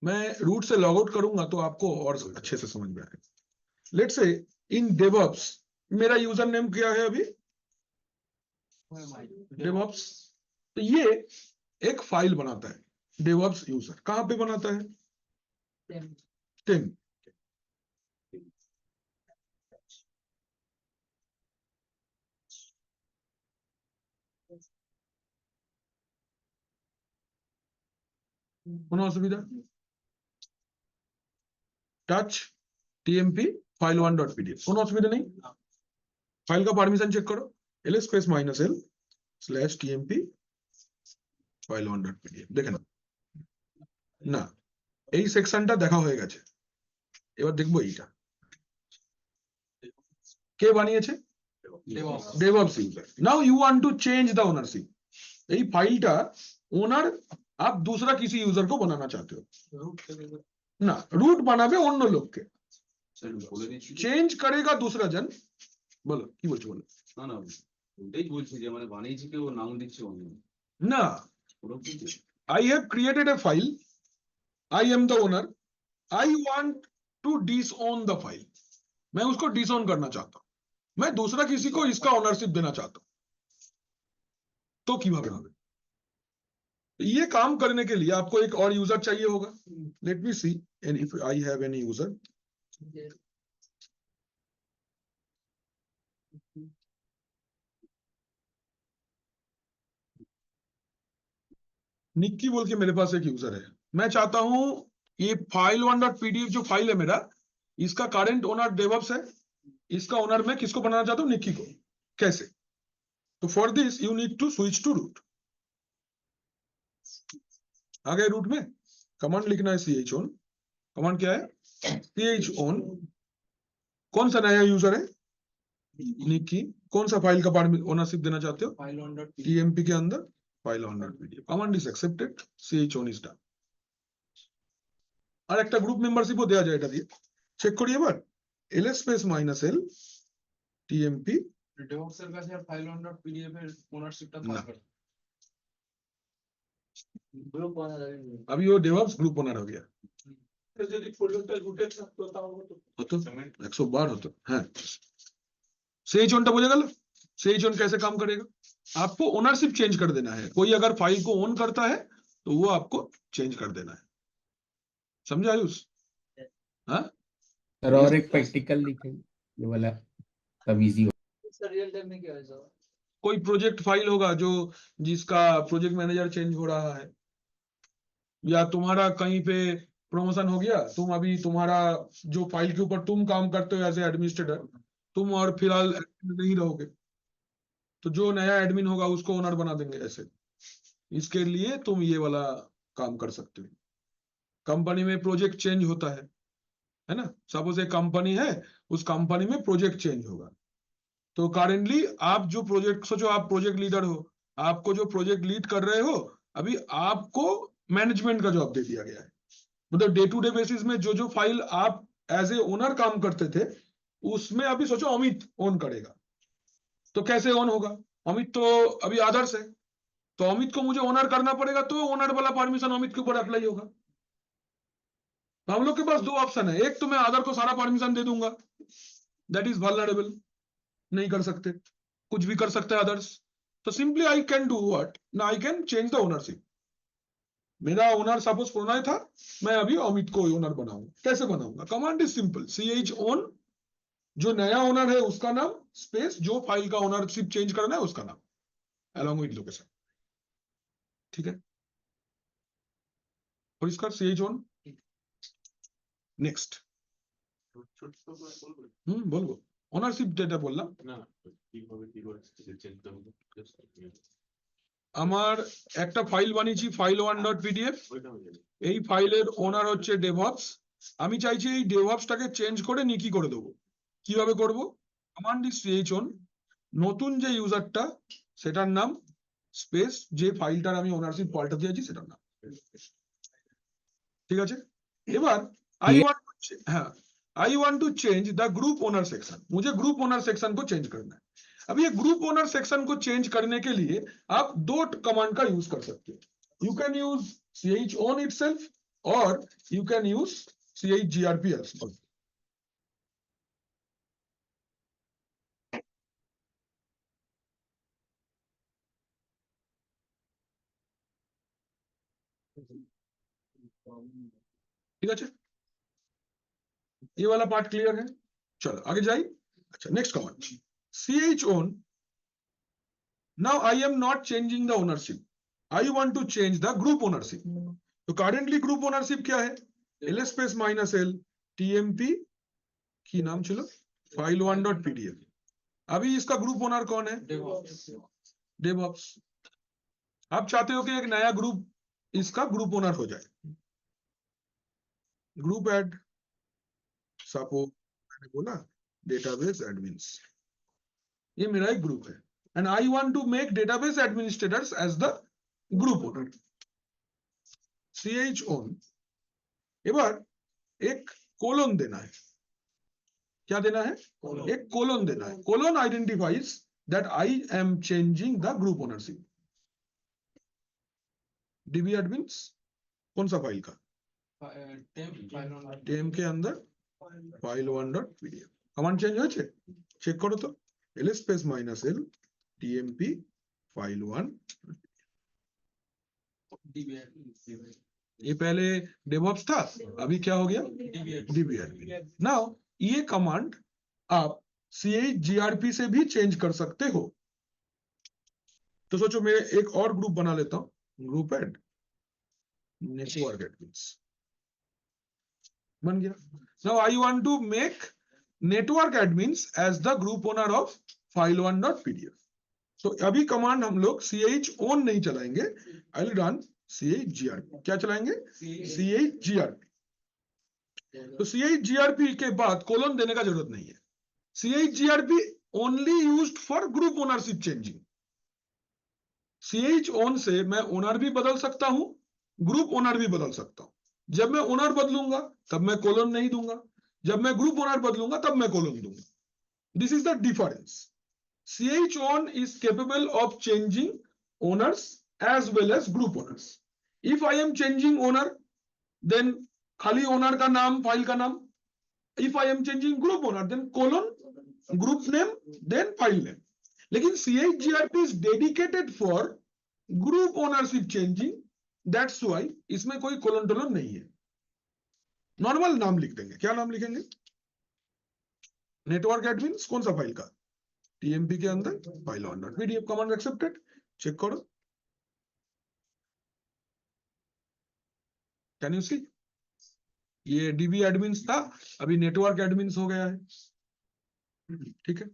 [SPEAKER 1] मैं रूट से लॉग आउट करूंगा तो आपको और अच्छे से समझ में आएगा। लेट्स से इन डेवऑप्स मेरा यूजर नेम क्या है अभी? डेवऑप्स। तो ये एक फाइल बनाता है डेवऑप्स यूजर। कहां पे बनाता है? टिम। কোনো অসুবিধা? টাচ টিএমপি ফাইল 1.pdf, কোনো অসুবিধা নেই। ফাইল का परमिशन चेक करो, ls space minus l slash TMP file 1.pdf দেখে নাও। না, এই সেকশনটা দেখা হয়ে গেছে, এবার দেখবো এইটা কে বানিয়েছে? DevOps user. Now you want to change the ownership. এই ফাইলটা ওনার आप दूसरा किसी यूजर को बनाना चाहते हो ना, रूट बनाবে অন্য লোককে,
[SPEAKER 5] স্যার বলে দিচ্ছি
[SPEAKER 1] চেঞ্জ करेगा दूसरा जन। বলো কি বলছো বলো।
[SPEAKER 5] না না ওটাই বলছি যে মানে বানিয়েছি কেউ নাম দিচ্ছে অন্য
[SPEAKER 1] না,
[SPEAKER 5] ওরকম কিছু
[SPEAKER 1] I have created a file, I am the owner, I want to disown the file। मैं उसको डिसओन करना चाहता हूं, मैं दूसरा किसी को इसका ओनरशिप देना चाहता हूं, तो কিভাবে হবে? ये काम करने के लिए आपको एक और यूजर चाहिए होगा। Let me see and if I have any user. Nikki बोल के मेरे पास एक यूजर है। मैं चाहता हूं ये फाइल 1.pdf जो फाइल है मेरा, इसका करंट ओनर डेवऑप्स है, इसका ओनर मैं किसको बनाना चाहता हूं? निक्की को। कैसे? तो for this you need to switch to root. आ गए रूट में, कमांड लिखना है ch on। कमांड क्या है? ch on। कौन सा नया यूजर है? निक्की। कौन सा फाइल का ओनरशिप देना चाहते हो? टीएमपी के अंदर file 1.pdf। Command is accepted, ch on is done। আর একটা গ্রুপ মেম্বারশিপও দেয়া যায় এটা দিয়ে। চেক করি এবার, ls space minus l TMP.
[SPEAKER 10] DevOps এর কাছে ফাইল 1.pdf এর ওনারশিপটা
[SPEAKER 1] না।
[SPEAKER 10] থাকবে।
[SPEAKER 8] ग्रुप बना रहेगा।
[SPEAKER 1] अभी वो डेवऑप्स ग्रुप ओनर हो गया।
[SPEAKER 10] যদি ফোল্ডারটা রুটে থাকতো তাও হতো।
[SPEAKER 1] হতো 100 बार होता। हाँ, ch on টা বোঝা গেল? ch on कैसे काम करेगा? आपको ओनरशिप चेंज कर देना है। कोई अगर फाइल को ओन करता है तो वो आपको चेंज कर देना है। समझे आयुष? हाँ,
[SPEAKER 9] सर और एक प्रैक्टिकल लिखे ये वाला तब इजी हो।
[SPEAKER 8] सर रियल टाइम में क्या है सर?
[SPEAKER 1] कोई प्रोजेक्ट फाइल होगा जो जिसका प्रोजेक्ट मैनेजर चेंज हो रहा है, या तुम्हारा कहीं पे प्रमोशन हो गया, तुम अभी तुम्हारा जो फाइल के ऊपर तुम काम करते हो एज ए एडमिनिस्ट्रेटर, तुम और फिलहाल admin नहीं रहोगे, तो जो नया एडमिन होगा उसको ओनर बना देंगे। ऐसे इसके लिए तुम ये वाला काम कर सकते हो। कंपनी में प्रोजेक्ट चेंज होता है ना। सपोज एक कंपनी है, उस कंपनी में प्रोजेक्ट चेंज होगा, तो करेंटली आप जो प्रोजेक्ट, सोचो आप प्रोजेक्ट लीडर हो, आपको जो प्रोजेक्ट लीड कर रहे हो, अभी आपको मैनेजमेंट का जॉब दे दिया गया है। मतलब डे टू डे बेसिस में जो जो फाइल आप एज ए ओनर काम करते थे, उसमें अभी सोचो अमित ओन करेगा, तो कैसे ओन होगा? अमित तो अभी आदर्श है, तो अमित को मुझे ओनर करना पड़ेगा, तो ओनर वाला परमिशन अमित के ऊपर अप्लाई होगा। तो हम लोग के पास 2 ऑप्शन है, एक तो मैं आदर को सारा परमिशन दे दूंगा, दैट इज वल्नरेबल, नहीं कर सकते, कुछ भी कर सकते हैं आदर्स। तो simply I can do what ना, I can change the ownership. मेरा ओनर सपोज प्रणय था, मैं अभी अमित को ओनर बनाऊंगा। कैसे बनाऊंगा? Command is simple, ch on, जो नया ओनर है उसका नाम, स्पेस जो फाइल का ओनरशिप चेंज करना है उसका नाम, अलॉन्ग विद लोकेशन। ठीक है, और इसका ch on নেক্সট
[SPEAKER 2] ছোট্ট করে বলবো
[SPEAKER 1] বলবো ওনারশিপ যেটা বললাম,
[SPEAKER 2] না কিভাবে কি করে চেঞ্জ করবো
[SPEAKER 1] আমার একটা ফাইল বানিয়েছি file1.pdf,
[SPEAKER 2] ওইটা আমি জানি
[SPEAKER 1] এই ফাইলের ওনার হচ্ছে ডেভঅপস। আমি চাইছি এই ডেভঅপসটাকে চেঞ্জ করে নিকি করে দেবো। কিভাবে করব? কমান্ড ইজ chon, নতুন যে ইউজারটা সেটার নাম স্পেস যে ফাইলটার আমি ওনারশিপ পাল্টাতে চাইছি সেটার নাম। ঠিক আছে, এবার I want to change the group owner section, मुझे ग्रुप ओनर सेक्शन को चेंज करना है। अब ये ग्रुप ओनर सेक्शन को चेंज करने के लिए आप दो कमांड का यूज कर सकते हो। You can use chown itself और you can use chgrp also। ठीक है, ये वाला पार्ट क्लियर है। चलो आगे जाइए। अच्छा, next command chown। Now I am not changing the ownership, I want to change the group ownership. तो करेंटली ग्रुप ओनरशिप क्या है? ls स्पेस -l tmp की नाम चलो file1.pdf। अभी इसका ग्रुप ओनर कौन है? डेवऑप्स। आप चाहते हो कि एक नया ग्रुप इसका ग्रुप ओनर हो जाए, ग्रुप ऐड सपोज मैंने बोला डेटाबेस एडमिन्स, ये मेरा एक ग्रुप है and I want to make database administrators as the group owner. chown, एबार एक कोलन देना है। क्या देना है? एक कोलन देना है। Colon identifies that I am changing the group ownership. DB admins कौन सा फाइल का? टेम के अंदर file1.pdf कमांड चेंज হয়েছে? চেক করো তো। ls space -l tmp file1। ये पहले डेवऑप्स था, अभी क्या हो गया? DB admin. नाउ ये कमांड आप chgrp से भी चेंज कर सकते हो। तो सोचो मैं एक और ग्रुप बना लेता हूं, ग्रुप एड नेटवर्क एडमिन्स बन गया। Now I want to make network admins as the group owner of file1.pdf। तो अभी कमांड हम लोग chown नहीं चलाएंगे, आई विल रन chgrp। क्या चलाएंगे? chgrp। तो chgrp के बाद कोलन देने का जरूरत नहीं है। chgrp only used for group ownership changing. chown से मैं ओनर भी बदल सकता हूं, ग्रुप ओनर भी बदल सकता हूं। जब मैं ओनर बदलूंगा तब मैं कोलन नहीं दूंगा, जब मैं ग्रुप ओनर बदलूंगा तब मैं कोलन दूंगा। This is the difference. chown is capable of changing owners as well as group owners. If I am changing owner, then खाली ओनर का नाम, फाइल का नाम। If I am changing group owner, then colon group name, then file name। लेकिन chgrp is dedicated for group ownership changing, that's why इसमें कोई colon Tollens नहीं है। नॉर्मल नाम लिख देंगे। क्या नाम लिखेंगे? नेटवर्क एडमिन्स कौन सा फाइल का? टीएमपी के अंदर file1.pdf। कमांड एक्सेप्टेड, चेक करो। Can you see? ये डीबी एडमिन्स था, अभी नेटवर्क एडमिन्स हो गया है। ठीक है,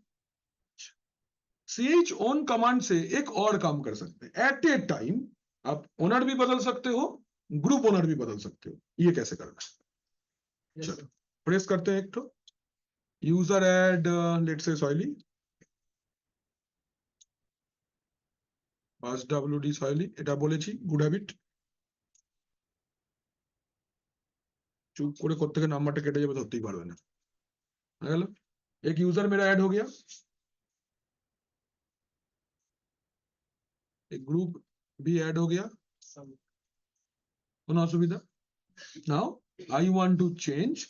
[SPEAKER 1] chown कमांड से एक और काम कर सकते हैं। एट ए टाइम आप ओनर भी बदल सकते हो, ग्रुप ओनर भी बदल सकते हो। ये कैसे करना है? चलो प्रेस करते हैं एक तो user add let's say सॉइली pass wd সয়লি, এটা বলেছি গুড হ্যাবিট। চুপ করে করতে গিয়ে নাম্বারটা কেটে যাবে, ধরতেই পারবে না। হয়ে গেল, एक यूजर मेरा ऐड हो गया, एक ग्रुप भी ऐड हो गया, कोई असुविधा? Now I want to change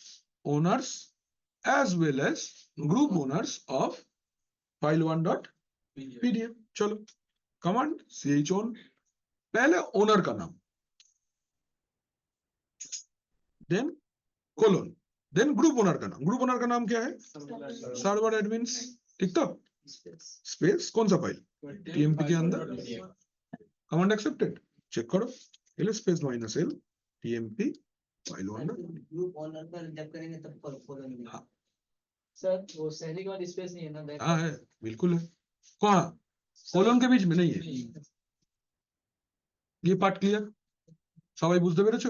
[SPEAKER 1] owners as well as group owners of file1.pdf। चलो कमांड chown, पहले ओनर का नाम, then colon, then group owner का नाम। ग्रुप ओनर का नाम क्या है? Server admins. ठीक तो स्पेस कौन सा फाइल? टीएमपी के अंदर। कमांड एक्सेप्टेड, चेक करो। ls space -l tmp file owner
[SPEAKER 8] group owner पर जब करेंगे तब खोलेंगे।
[SPEAKER 1] हाँ।
[SPEAKER 8] सर वो सैनिक वाली स्पेस नहीं है ना बैक
[SPEAKER 1] हाँ है, बिल्कुल है। कहाँ कोलन के बीच में नहीं है। ये पार्ट ক্লিয়ার, সবাই বুঝতে পেরেছো?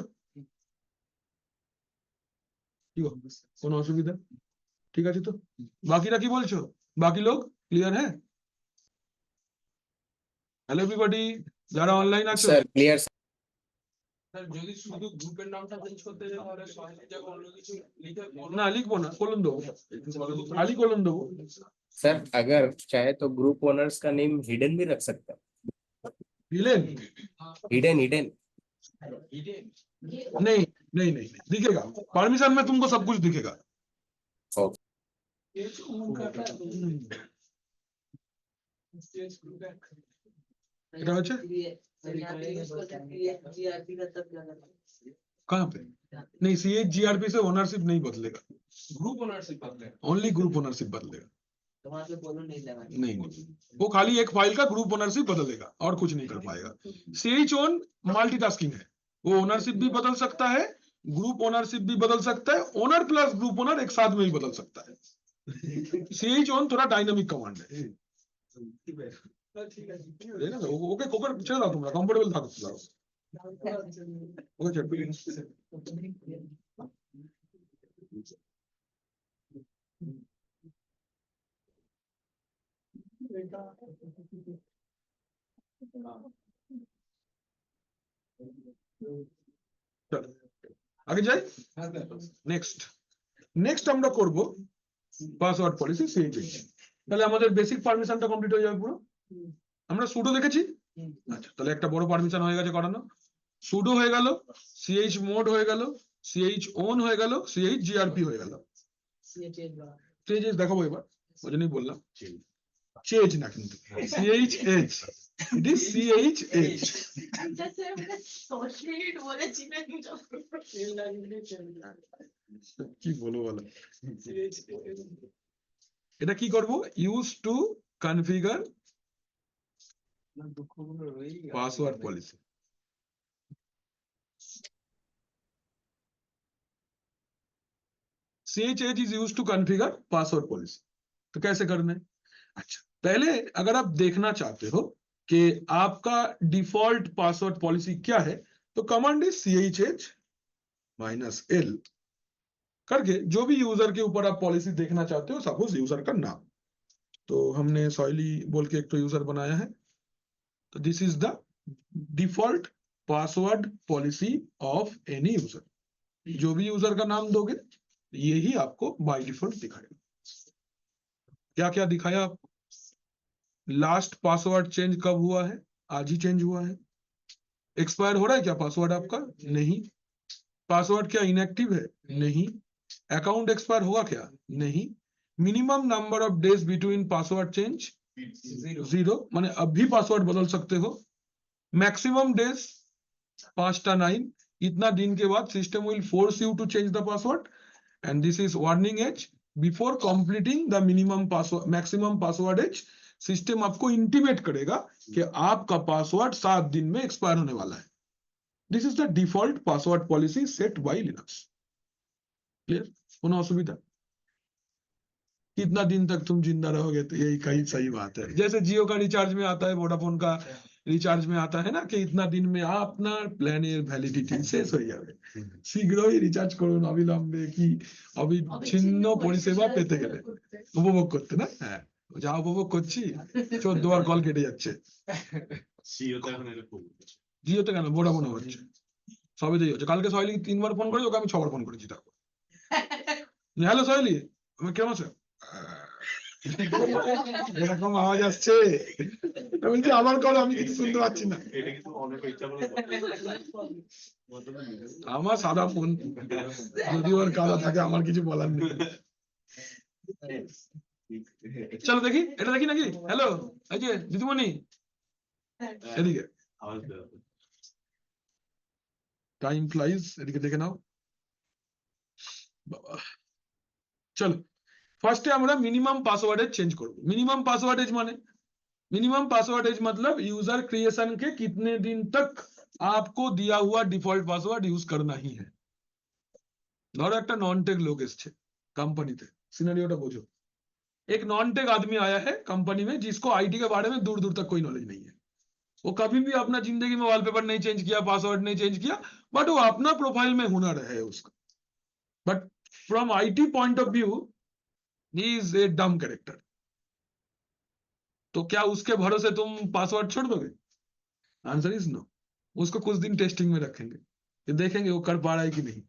[SPEAKER 1] কি গো, কোনো অসুবিধা? ঠিক আছে তো, বাকিরা কি বলছো? বাকি লোক ক্লিয়ার হ্যাঁ? হ্যালো এভরিবডি, যারা অনলাইন আছো।
[SPEAKER 9] Sir clear.
[SPEAKER 10] স্যার যদি শুধু গ্রুপের নামটা চেঞ্জ করতে যাই তাহলে সহজে জায়গা অন্য কিছু লিখে
[SPEAKER 1] না লিখবো না, কোলন দেবো, খালি কোলন দেবো।
[SPEAKER 9] सर अगर चाहे तो ग्रुप ओनर्स का नेम हिडन भी रख सकते हैं।
[SPEAKER 1] हिडन
[SPEAKER 9] हिडन हिडन
[SPEAKER 1] नहीं नहीं नहीं दिखेगा, परमिशन में तुमको सब कुछ दिखेगा। এটা হচ্ছে कहाँ पे? नहीं CHGRP से ओनरशिप नहीं बदलेगा,
[SPEAKER 10] ग्रुप ओनरशिप करते हैं।
[SPEAKER 1] ओनली ग्रुप ओनरशिप बदलेगा।
[SPEAKER 8] वहां से बोलो नहीं लगा।
[SPEAKER 1] नहीं वो खाली एक फाइल का ग्रुप ओनरशिप बदलेगा और कुछ नहीं कर पाएगा। CH ओन मल्टीटास्किंग है, वो ओनरशिप भी बदल सकता है, ग्रुप ओनरशिप भी बदल सकता है, ओनर प्लस ग्रुप ओनर एक साथ में ही बदल सकता है। CH ओन थोड़ा डायनामिक कमांड है। ओके कोकर ছেড়ে দাও, তোমরা কমফোর্টেবল থাকো দাও। ওকে ছেড়ে আগে যাই। নেক্সট আমরা করব পাসওয়ার্ড পলিসি CHH। তাহলে আমাদের বেসিক পারমিশনটা কমপ্লিট হয়ে যাবে পুরো। আমরা সুডো দেখেছি, আচ্ছা তাহলে একটা বড় পারমিশন হয়ে গেছে করানো। সুডো হয়ে গেল, CH মোড হয়ে গেল, CH ওন হয়ে গেল, CHGRP হয়ে গেল। CHH দেখাবো এবার, ওই জন্যই বললাম চেঞ্জ না কিন্তু CHH, ইট ইজ CHH। কি বলবো বলো, এটা কি করব? Use to configure password policy. CHH is used to configure password policy. तो कैसे करना है? अच्छा पहले अगर आप देखना चाहते हो कि आपका डिफॉल्ट पासवर्ड पॉलिसी क्या है, तो कमांड है CHH-L करके जो भी यूजर के ऊपर आप पॉलिसी देखना चाहते हो, सपोज यूजर का नाम, तो हमने सॉयली बोल के एक तो यूजर बनाया है, तो this is the default password policy of any user. जो भी यूजर का नाम दोगे यही आपको बाय डिफॉल्ट दिखाएगा। क्या क्या दिखाया आपको? लास्ट पासवर्ड चेंज कब हुआ है? आज ही चेंज हुआ है। एक्सपायर हो रहा है क्या पासवर्ड आपका? नहीं। पासवर्ड क्या इनएक्टिव है? नहीं। अकाउंट एक्सपायर होगा क्या? नहीं। Minimum number of days between password change 0, माने अब भी पासवर्ड बदल सकते हो। मैक्सिमम डेज 5-9, इतना दिन के बाद system will force you to change the password, and this is warning age before completing the minimum password maximum password age। System आपको इंटीमेट करेगा कि आपका पासवर्ड 7 दिन में एक्सपायर होने वाला है। This is the default password policy set by Linux. Clear? कोनो असुविधा? कितना दिन तक तुम जिंदा रहोगे, तो यही कहीं सही बात है। जैसे जियो का रिचार्ज में आता है, वोडाफोन का रिचार्ज में आता है ना कि इतना दिन में আপনার প্ল্যানের ভ্যালিডিটি শেষ হয়ে যাবে, শীঘ্রই রিচার্জ করুন অবিলম্বে কি অবিচ্ছিন্ন পরিষেবা পেতে গেলে উপভোগ করতে না। হ্যাঁ যা উপভোগ করছি 14 বার কল কেটে যাচ্ছে। জিওতে কেন, ভোডাফোন হচ্ছে, সবেতেই হচ্ছে। কালকে সয়লি 3 বার ফোন করেছি, ওকে আমি 6 বার ফোন করেছি। তারপর হ্যালো সয়লি আমি কেমন আছো, এরকম আওয়াজ আসছে, বলছি আমার কল আমি কিছু শুনতে পাচ্ছি না। আমার সাদা ফোন, যদি ওর কালো থাকে আমার কিছু বলার নেই। চলো দেখি, এটা দেখি নাকি। হ্যালো এই যে দিদিমণি এদিকে, টাইম ফ্লাইজ, এদিকে দেখে নাও বাবা। চলো ফার্স্টে আমরা মিনিমাম পাসওয়ার্ড চেঞ্ज করব। मिनिमम पासवर्ड एज माने, मिनिमम पासवर्ड एज मतलब यूजर क्रिएशन के कितने दिन तक आपको दिया हुआ डिफॉल्ट पासवर्ड यूज करना ही है। ধরো একটা নন টেक লোক এসছে कंपनीতে, सिनेरियोটা বোঝো। एक नॉन टेक आदमी आया है कंपनी में जिसको आईटी के बारे में दूर दूर तक कोई नॉलेज नहीं है। वो कभी भी अपना जिंदगी में वॉलपेपर नहीं चेंज किया, पासवर्ड नहीं चेंज किया, बट वो अपना प्रोफाइल में हुनर है उसका। But from IT point of view he is a डम कैरेक्टर। तो क्या उसके भरोसे तुम पासवर्ड छोड़ दोगे? Answer is no. उसको कुछ दिन टेस्टिंग में रखेंगे, ये देखेंगे वो कर पा रहा है कि नहीं।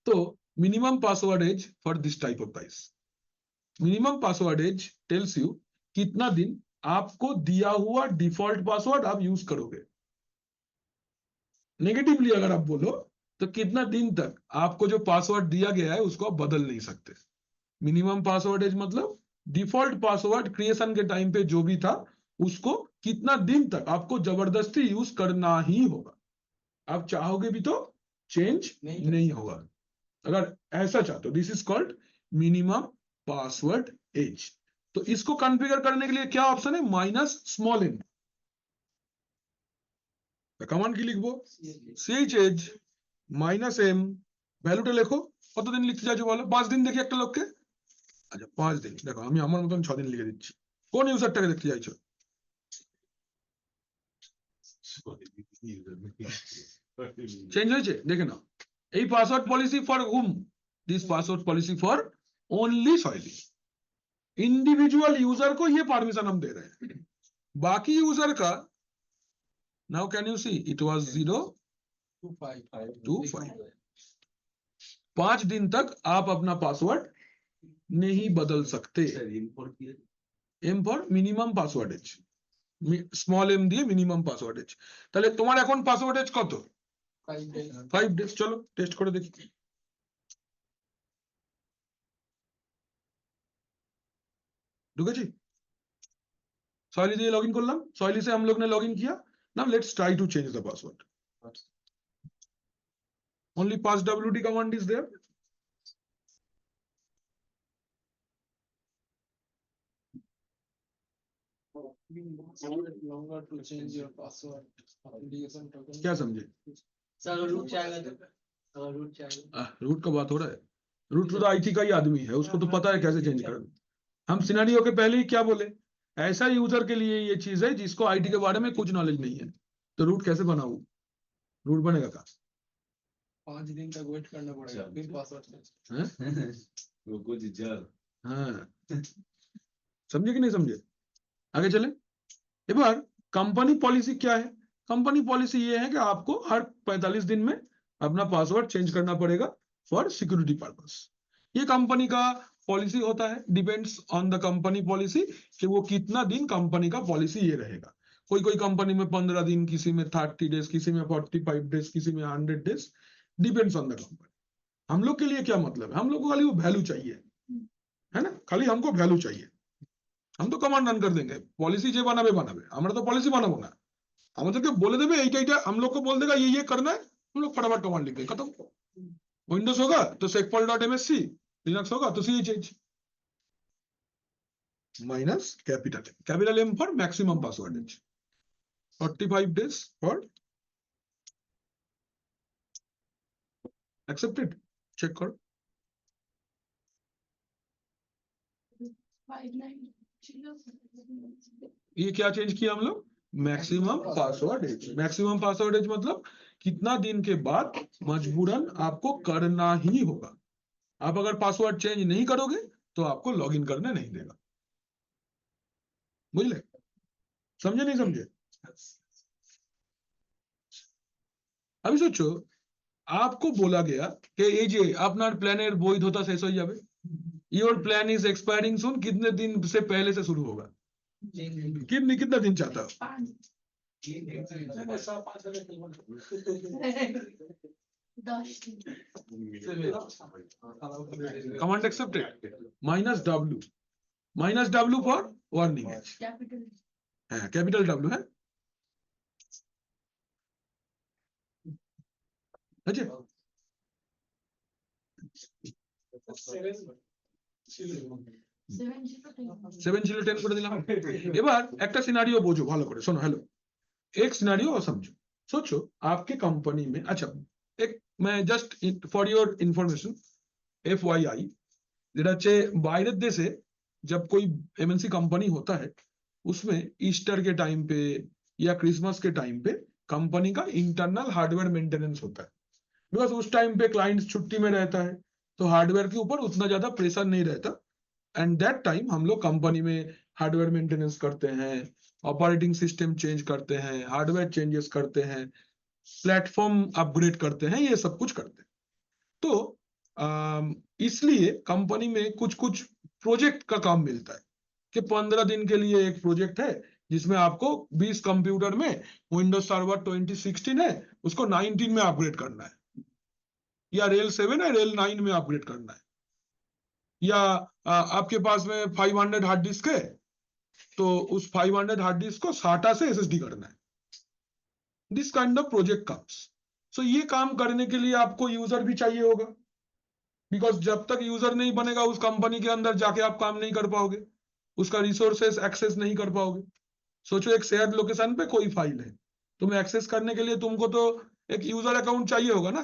[SPEAKER 1] तो minimum password age for this type of guys, minimum password age tells you कितना दिन आपको दिया हुआ डिफॉल्ट पासवर्ड आप यूज करोगे। नेगेटिवली अगर आप बोलो तो कितना दिन तक आपको जो पासवर्ड दिया गया है उसको आप बदल नहीं सकते। मिनिमम पासवर्ड एज मतलब डिफॉल्ट पासवर्ड क्रिएशन के टाइम पे जो भी था उसको कितना दिन तक आपको जबरदस्ती यूज करना ही होगा। आप चाहोगे भी तो चेंज नहीं होगा अगर ऐसा चाहते हो। This is called minimum password age. तो इसको कॉन्फ़िगर करने के लिए क्या ऑप्शन है? Minus small N. कमांड की लिखबो ch एज माइनस एम, ভ্যালুটা লেখো। কতদিন লিখতে চাইছো বলো? 5 দিন দেখি একটা লোককে। আচ্ছা 5 দিন, দেখো আমি আমার মতন 6 দিন লিখে দিচ্ছি। কোন ইউজারটাকে দেখতে চাইছো? চেঞ্জ হয়েছে দেখে নাও। এই password policy for hmm? This password policy for only सॉइली। इंडिविजुअल यूजर को ये परमिशन हम दे रहे हैं, बाकी यूजर का now can you see it was 025 5 दिन तक आप अपना पासवर्ड नहीं बदल सकते। M for minimum password age, small M दिए मिनिमम पासवर्ड एज। তাহলে তোমার এখন পাসওয়ার্ড এজ কত? 5 ডেজ। চলো টেস্ট করে দেখি। ঢুকেছি, सॉइली দিয়ে লগ ইন করলাম, सॉइली से हम लोग ने लॉग इन किया। Now let's try to change the password. Only passwd command is there।
[SPEAKER 10] longer to change your password authentication token।
[SPEAKER 1] क्या समझे?
[SPEAKER 8] सर रूट चाहेगा तो, अगर रूट चाहेगा
[SPEAKER 1] रूट का बात हो रहा है। रूट तो आईटी का ही आदमी है, उसको तो पता है कैसे चेंज करना। हम सिनेरियो के पहले ही क्या बोले? ऐसा यूजर के लिए ये चीज है जिसको आईटी के बारे में कुछ नॉलेज नहीं है। तो रूट कैसे बनाऊं? रूट बनेगा का
[SPEAKER 10] 5 दिन तक वेट करना पड़ेगा फिर पासवर्ड।
[SPEAKER 1] हाँ, समझे कि नहीं समझे? आगे चले। এবার कंपनी पॉलिसी क्या है? कंपनी पॉलिसी ये है कि आपको हर 45 दिन में अपना पासवर्ड चेंज करना पड़ेगा फॉर सिक्योरिटी पर्पस। ये कंपनी का पॉलिसी होता है, depends on the company policy कि वो कितना दिन कंपनी का पॉलिसी ये रहेगा। कोई कोई कंपनी में 15 दिन, किसी में 30 डेज, किसी में 45 डेज, किसी में 100 days, depends on the company. हम लोग के लिए क्या मतलब है? हम लोग को खाली वो वैल्यू चाहिए, है ना? खाली हमको वैल्यू चाहिए। हम तो कमांड रन कर देंगे, पॉलिसी যে বানাবে বানাবে, আমরা তো পলিসি বানাবো না। আমাদেরকে বলে দেবে এইটা এইটা, हम लोग को बोल देगा ये करना है, हम लोग फटाफट कमांड लिख देंगे, खत्म। विंडोज होगा तो secpol.msc, लिनक्स होगा तो ch minus capital M for maximum password age, 45 days for accepted. Check करो।
[SPEAKER 3] 59
[SPEAKER 1] ये क्या चेंज किया हम लोग? Maximum password age. Maximum password age मतलब कितना दिन के बाद मजबूरन आपको करना ही होगा। आप अगर पासवर्ड चेंज नहीं करोगे तो आपको लॉगिन करने नहीं देगा। बुझले? समझे नहीं समझे? अभी सोचो आपको बोला गया कि ये जे আপনার প্ল্যানের বৈধতা শেষ হয়ে যাবে, योर प्लान इज एक्सपायरिंग सून, कितने दिन से पहले से शुरू होगा? कितना दिन चाहता हो?
[SPEAKER 3] 10 दिन।
[SPEAKER 1] Command accepted. Minus W for warning age,
[SPEAKER 3] capital
[SPEAKER 1] है कैपिटल डब्ल्यू है। अच्छा 7-0-10 করে দিলাম। এবার একটা সিনারিও বোঝো ভালো করে, শোনো। हेलो, एक सिनेरियो और समझो। सोचो आपके कंपनी में, अच्छा एक मैं just for your information FYI, যেটা হচ্ছে বাইরের দেশে जब कोई MNC कंपनी होता है उसमें ईस्टर के टाइम पे या क्रिसमस के टाइम पे कंपनी का इंटरनल हार्डवेयर मेंटेनेंस होता है, बिकॉज उस टाइम पे क्लाइंट छुट्टी में रहता है तो हार्डवेयर के ऊपर उतना ज्यादा प्रेशर नहीं रहता, एंड दैट टाइम हम लोग कंपनी में हार्डवेयर मेंटेनेंस करते हैं, ऑपरेटिंग सिस्टम चेंज करते हैं, हार्डवेयर चेंजेस करते हैं, प्लेटफॉर्म अपग्रेड करते हैं, ये सब कुछ करते हैं। तो इसलिए कंपनी में कुछ कुछ प्रोजेक्ट का काम मिलता है कि 15 दिन के लिए एक प्रोजेक्ट है जिसमें आपको 20 कंप्यूटर में विंडोज सर्वर 2016 है उसको 19 में अपग्रेड करना है, या रेल 7 है रेल 9 में अपग्रेड करना है, या आपके पास में 500 हार्ड डिस्क है तो उस 500 हार्ड डिस्क को SATA से SSD करना है। This kind of project comes. So ये काम करने के लिए आपको यूजर भी चाहिए होगा, बिकॉज जब तक यूजर नहीं बनेगा उस कंपनी के अंदर जाके आप काम नहीं कर पाओगे, उसका रिसोर्सेस एक्सेस नहीं कर पाओगे। सोचो एक शेयर्ड लोकेशन पे कोई फाइल है, तुम्हें एक्सेस करने के लिए तुमको तो एक यूजर अकाउंट चाहिए होगा ना,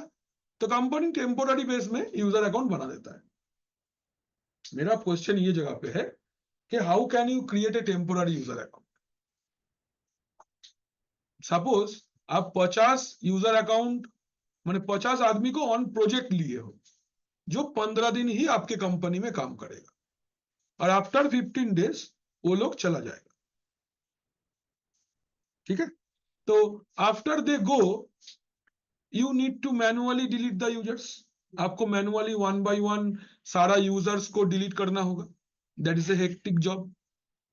[SPEAKER 1] तो कंपनी टेम्पोररी बेस में यूजर अकाउंट बना देता है। मेरा क्वेश्चन ये जगह पे है कि how can you create a temporary user account. Suppose आप 50 यूजर अकाउंट माने 50 आदमी को ऑन प्रोजेक्ट लिए हो जो 15 दिन ही आपके कंपनी में काम करेगा, और आफ्टर 15 डेज वो लोग चला जाएगा। ठीक है, तो after they go you need to manually delete the users. आपको मैनुअली 1 by 1 सारा यूजर्स को डिलीट करना होगा, that is a hectic job.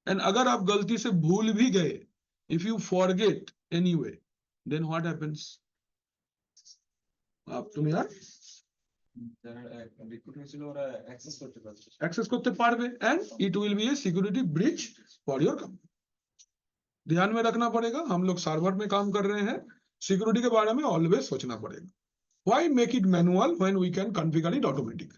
[SPEAKER 1] And अगर आप गलती से भूल भी गए, if you forget anyway, then what happens? आप तुम यार অ্যাক্সেস করতে পারবে and it will be a security breach for your company. ध्यान में रखना पड़ेगा, हम लोग सर्वर में काम कर रहे हैं, सिक्योरिटी के बारे में ऑलवेज सोचना पड़ेगा। Why make it manual when we can configure it automatic?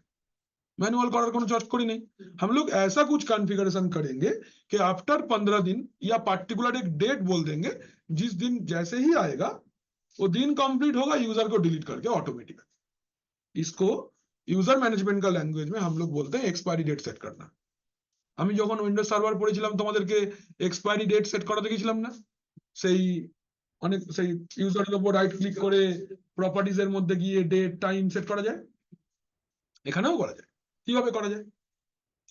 [SPEAKER 1] Manual করার কোনো চটকরি নেই, हम लोग ऐसा कुछ कॉन्फ़िगरेशन करेंगे कि आफ्टर 15 दिन या पार्टिकुलर एक डेट बोल देंगे, जिस दिन जैसे ही आएगा वो दिन कंप्लीट होगा, यूजर को डिलीट करके ऑटोमेटिक। इसको यूजर मैनेजमेंट का लैंग्वेज में हम लोग बोलते हैं एक्सपायरी डेट सेट करना। আমি যখন উইন্ডোজ সার্ভার পড়েছিলাম তোমাদেরকে এক্সপায়ারি ডেট সেট করা দেখিয়েছিলাম না, সেই অনেক সেই ইউজারের উপর রাইট ক্লিক করে প্রপার্টিজ এর মধ্যে গিয়ে ডেট টাইম সেট করা যায়, এখানেও করা যায়। কিভাবে করা যায়?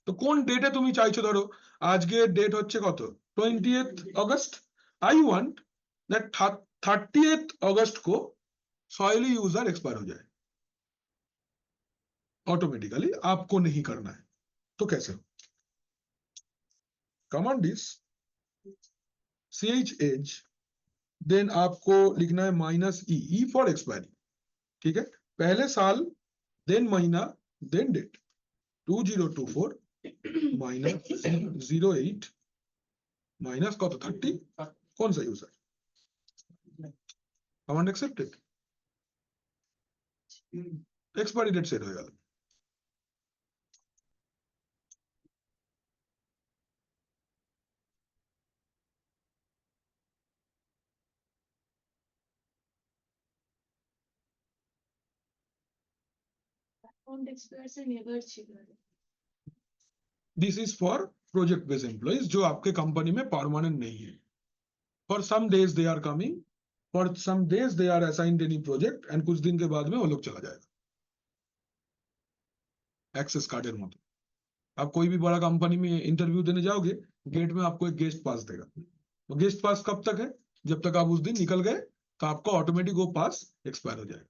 [SPEAKER 1] তো কোন ডেটে তুমি চাইছো, ধরো আজকে ডেট হচ্ছে কত 20th August, I want that 30th अगस्त को सॉइली यूजर एक्सपायर हो जाए ऑटोमेटिकली, आपको नहीं करना है। तो कैसे? कमांड इज ch देन आपको लिखना है -e फॉर एक्सपायरी। ठीक है, पहले साल देन महीना देन डेट 2024 -08 माइनस कत 30 कौन सा user? Command accepted, expiry date set हो गया।
[SPEAKER 3] अकाउंट एक्सपायर से नेवर ছিল।
[SPEAKER 1] This is for project based employees जो आपके कंपनी में परमानेंट नहीं है। For some days they are coming, for some days they are assigned any project, and कुछ दिन के बाद में वो लोग चला जाएगा। एक्सेस कार्ड मत, आप कोई भी बड़ा कंपनी में इंटरव्यू देने जाओगे, गेट में आपको एक गेस्ट पास देगा। तो गेस्ट पास कब तक है? जब तक आप उस दिन निकल गए तो आपका ऑटोमेटिक वो पास एक्सपायर हो जाएगा।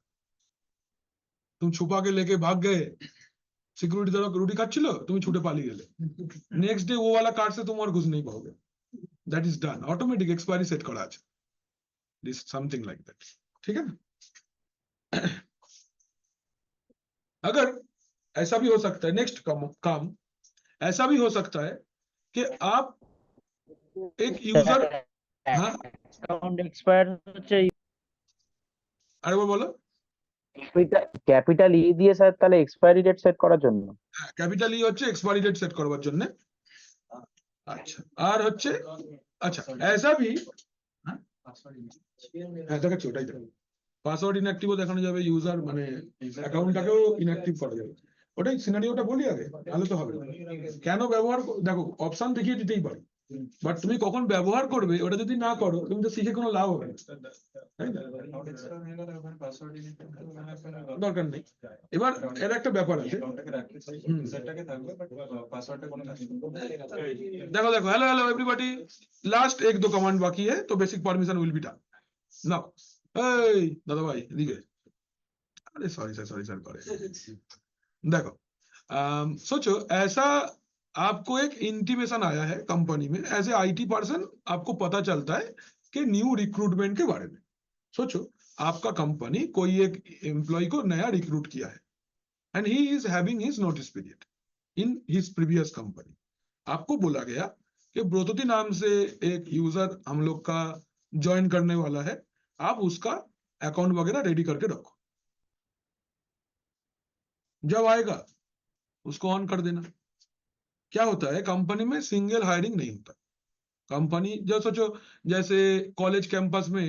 [SPEAKER 1] तुम छुपा के लेके भाग गए, सिक्योरिटी तरह रोटी खाচ্ছিল, তুমি ছুটে পালিয়ে গেলে, नेक्स्ट डे वो वाला कार्ड से तुम और घुस नहीं पाओगे। That is done, automatic expiry set करा আছে। This something like that. ठीक है ना? अगर ऐसा भी हो सकता है, नेक्स्ट काम ऐसा भी हो सकता है कि आप एक यूजर, हाँ
[SPEAKER 6] অ্যাকাউন্ট এক্সপায়ার হচ্ছে
[SPEAKER 1] अरे वो बोलो,
[SPEAKER 6] ক্যাপিটাল ই দিয়ে স্যার তাহলে এক্সপায়ারি ডেট সেট করার জন্য।
[SPEAKER 1] ক্যাপিটাল ই হচ্ছে এক্সপায়ারি ডেট সেট করবার জন্য। আচ্ছা, আর হচ্ছে আচ্ছা ऐसा भी হ্যাঁ দেখাচ্ছি, ওটাই দেখো। পাসওয়ার্ড ইনঅ্যাক্টিভও দেখানো যাবে, ইউজার মানে অ্যাকাউন্টটাকেও ইনঅ্যাক্টিভ করা যাবে। ওটাই সিনারিওটা বলি আগে, তাহলে তো হবে না। কেন ব্যবহার দেখো অপশন দেখিয়ে দিতেই পারো, বাট তুমি কখন ব্যবহার করবে ওটা যদি না করো তুমি তো শিখে কোনো লাভ হবে না, তাই না? দরকার নেই। এবার এর একটা ব্যাপার আছে, देखो देखो हेलो हेलो एवरीबॉडी, लास्ट एक दो कमांड बाकी है तो basic permission will be done now. এই দাদা ভাই এদিকে, अरे सॉरी सर करे देखो सोचो ऐसा आपको एक इंटीमेशन आया है कंपनी में, एज ए आईटी पर्सन आपको पता चलता है कि न्यू रिक्रूटमेंट के बारे में। सोचो आपका कंपनी कोई एक एम्प्लॉय को नया रिक्रूट किया है and he is having his notice period in his previous company. आपको बोला गया कि ब्रोतोती नाम से एक यूजर हम लोग का ज्वाइन करने वाला है, आप उसका अकाउंट वगैरह रेडी करके रखो, जब आएगा उसको ऑन कर देना। क्या होता है कंपनी में सिंगल हायरिंग नहीं होता। कंपनी जो सोचो जैसे कॉलेज कैंपस में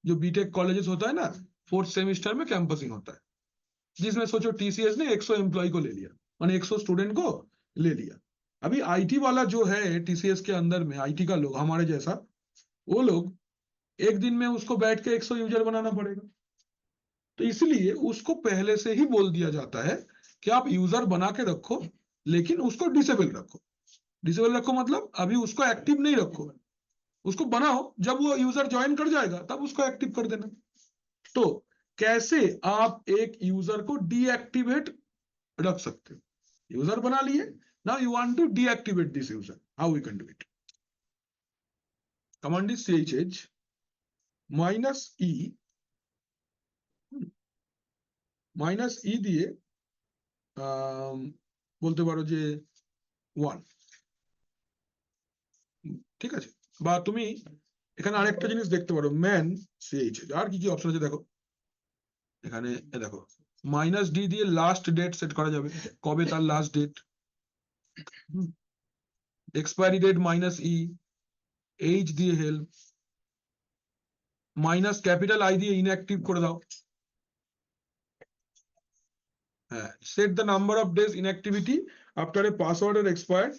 [SPEAKER 1] जो बीटेक कॉलेजेस होता है ना, 4th सेमेस्टर में कैंपसिंग होता है, जिसमें सोचो टीसीएस ने 100 एम्प्लॉय को ले लिया, माने 100 स्टूडेंट को ले लिया। अभी आईटी वाला जो है टीसीएस के अंदर में, आईटी का लोग हमारे जैसा, वो लोग एक दिन में उसको बैठ के 100 यूजर बनाना पड़ेगा, तो इसलिए उसको पहले से ही बोल दिया जाता है कि आप यूजर बना के रखो लेकिन उसको डिसेबल रखो। डिसेबल रखो मतलब अभी उसको एक्टिव नहीं रखो, उसको बनाओ, जब वो यूजर ज्वाइन कर जाएगा तब उसको एक्टिव कर देना। तो कैसे आप एक यूजर को डीएक्टिवेट रख सकते हो? यूजर बना लिए, now you want to deactivate this user, how we can do it? Command is chh minus E দিয়ে বলতে পারো যে 1, ঠিক আছে? বা তুমি এখানে আরেকটা জিনিস দেখতে পারো, ম্যান সিএইচ, আর কি কি অপশন আছে দেখো এখানে, দেখো মাইনাস ডি দিয়ে লাস্ট ডেট সেট করা যাবে, কবে তার last date, expiry date minus E, H দিয়ে হেল্প, মাইনাস ক্যাপিটাল আই দিয়ে ইনঅ্যাক্টিভ করে দাও, হ্যাঁ, set the number of days inactivity after a password এর expired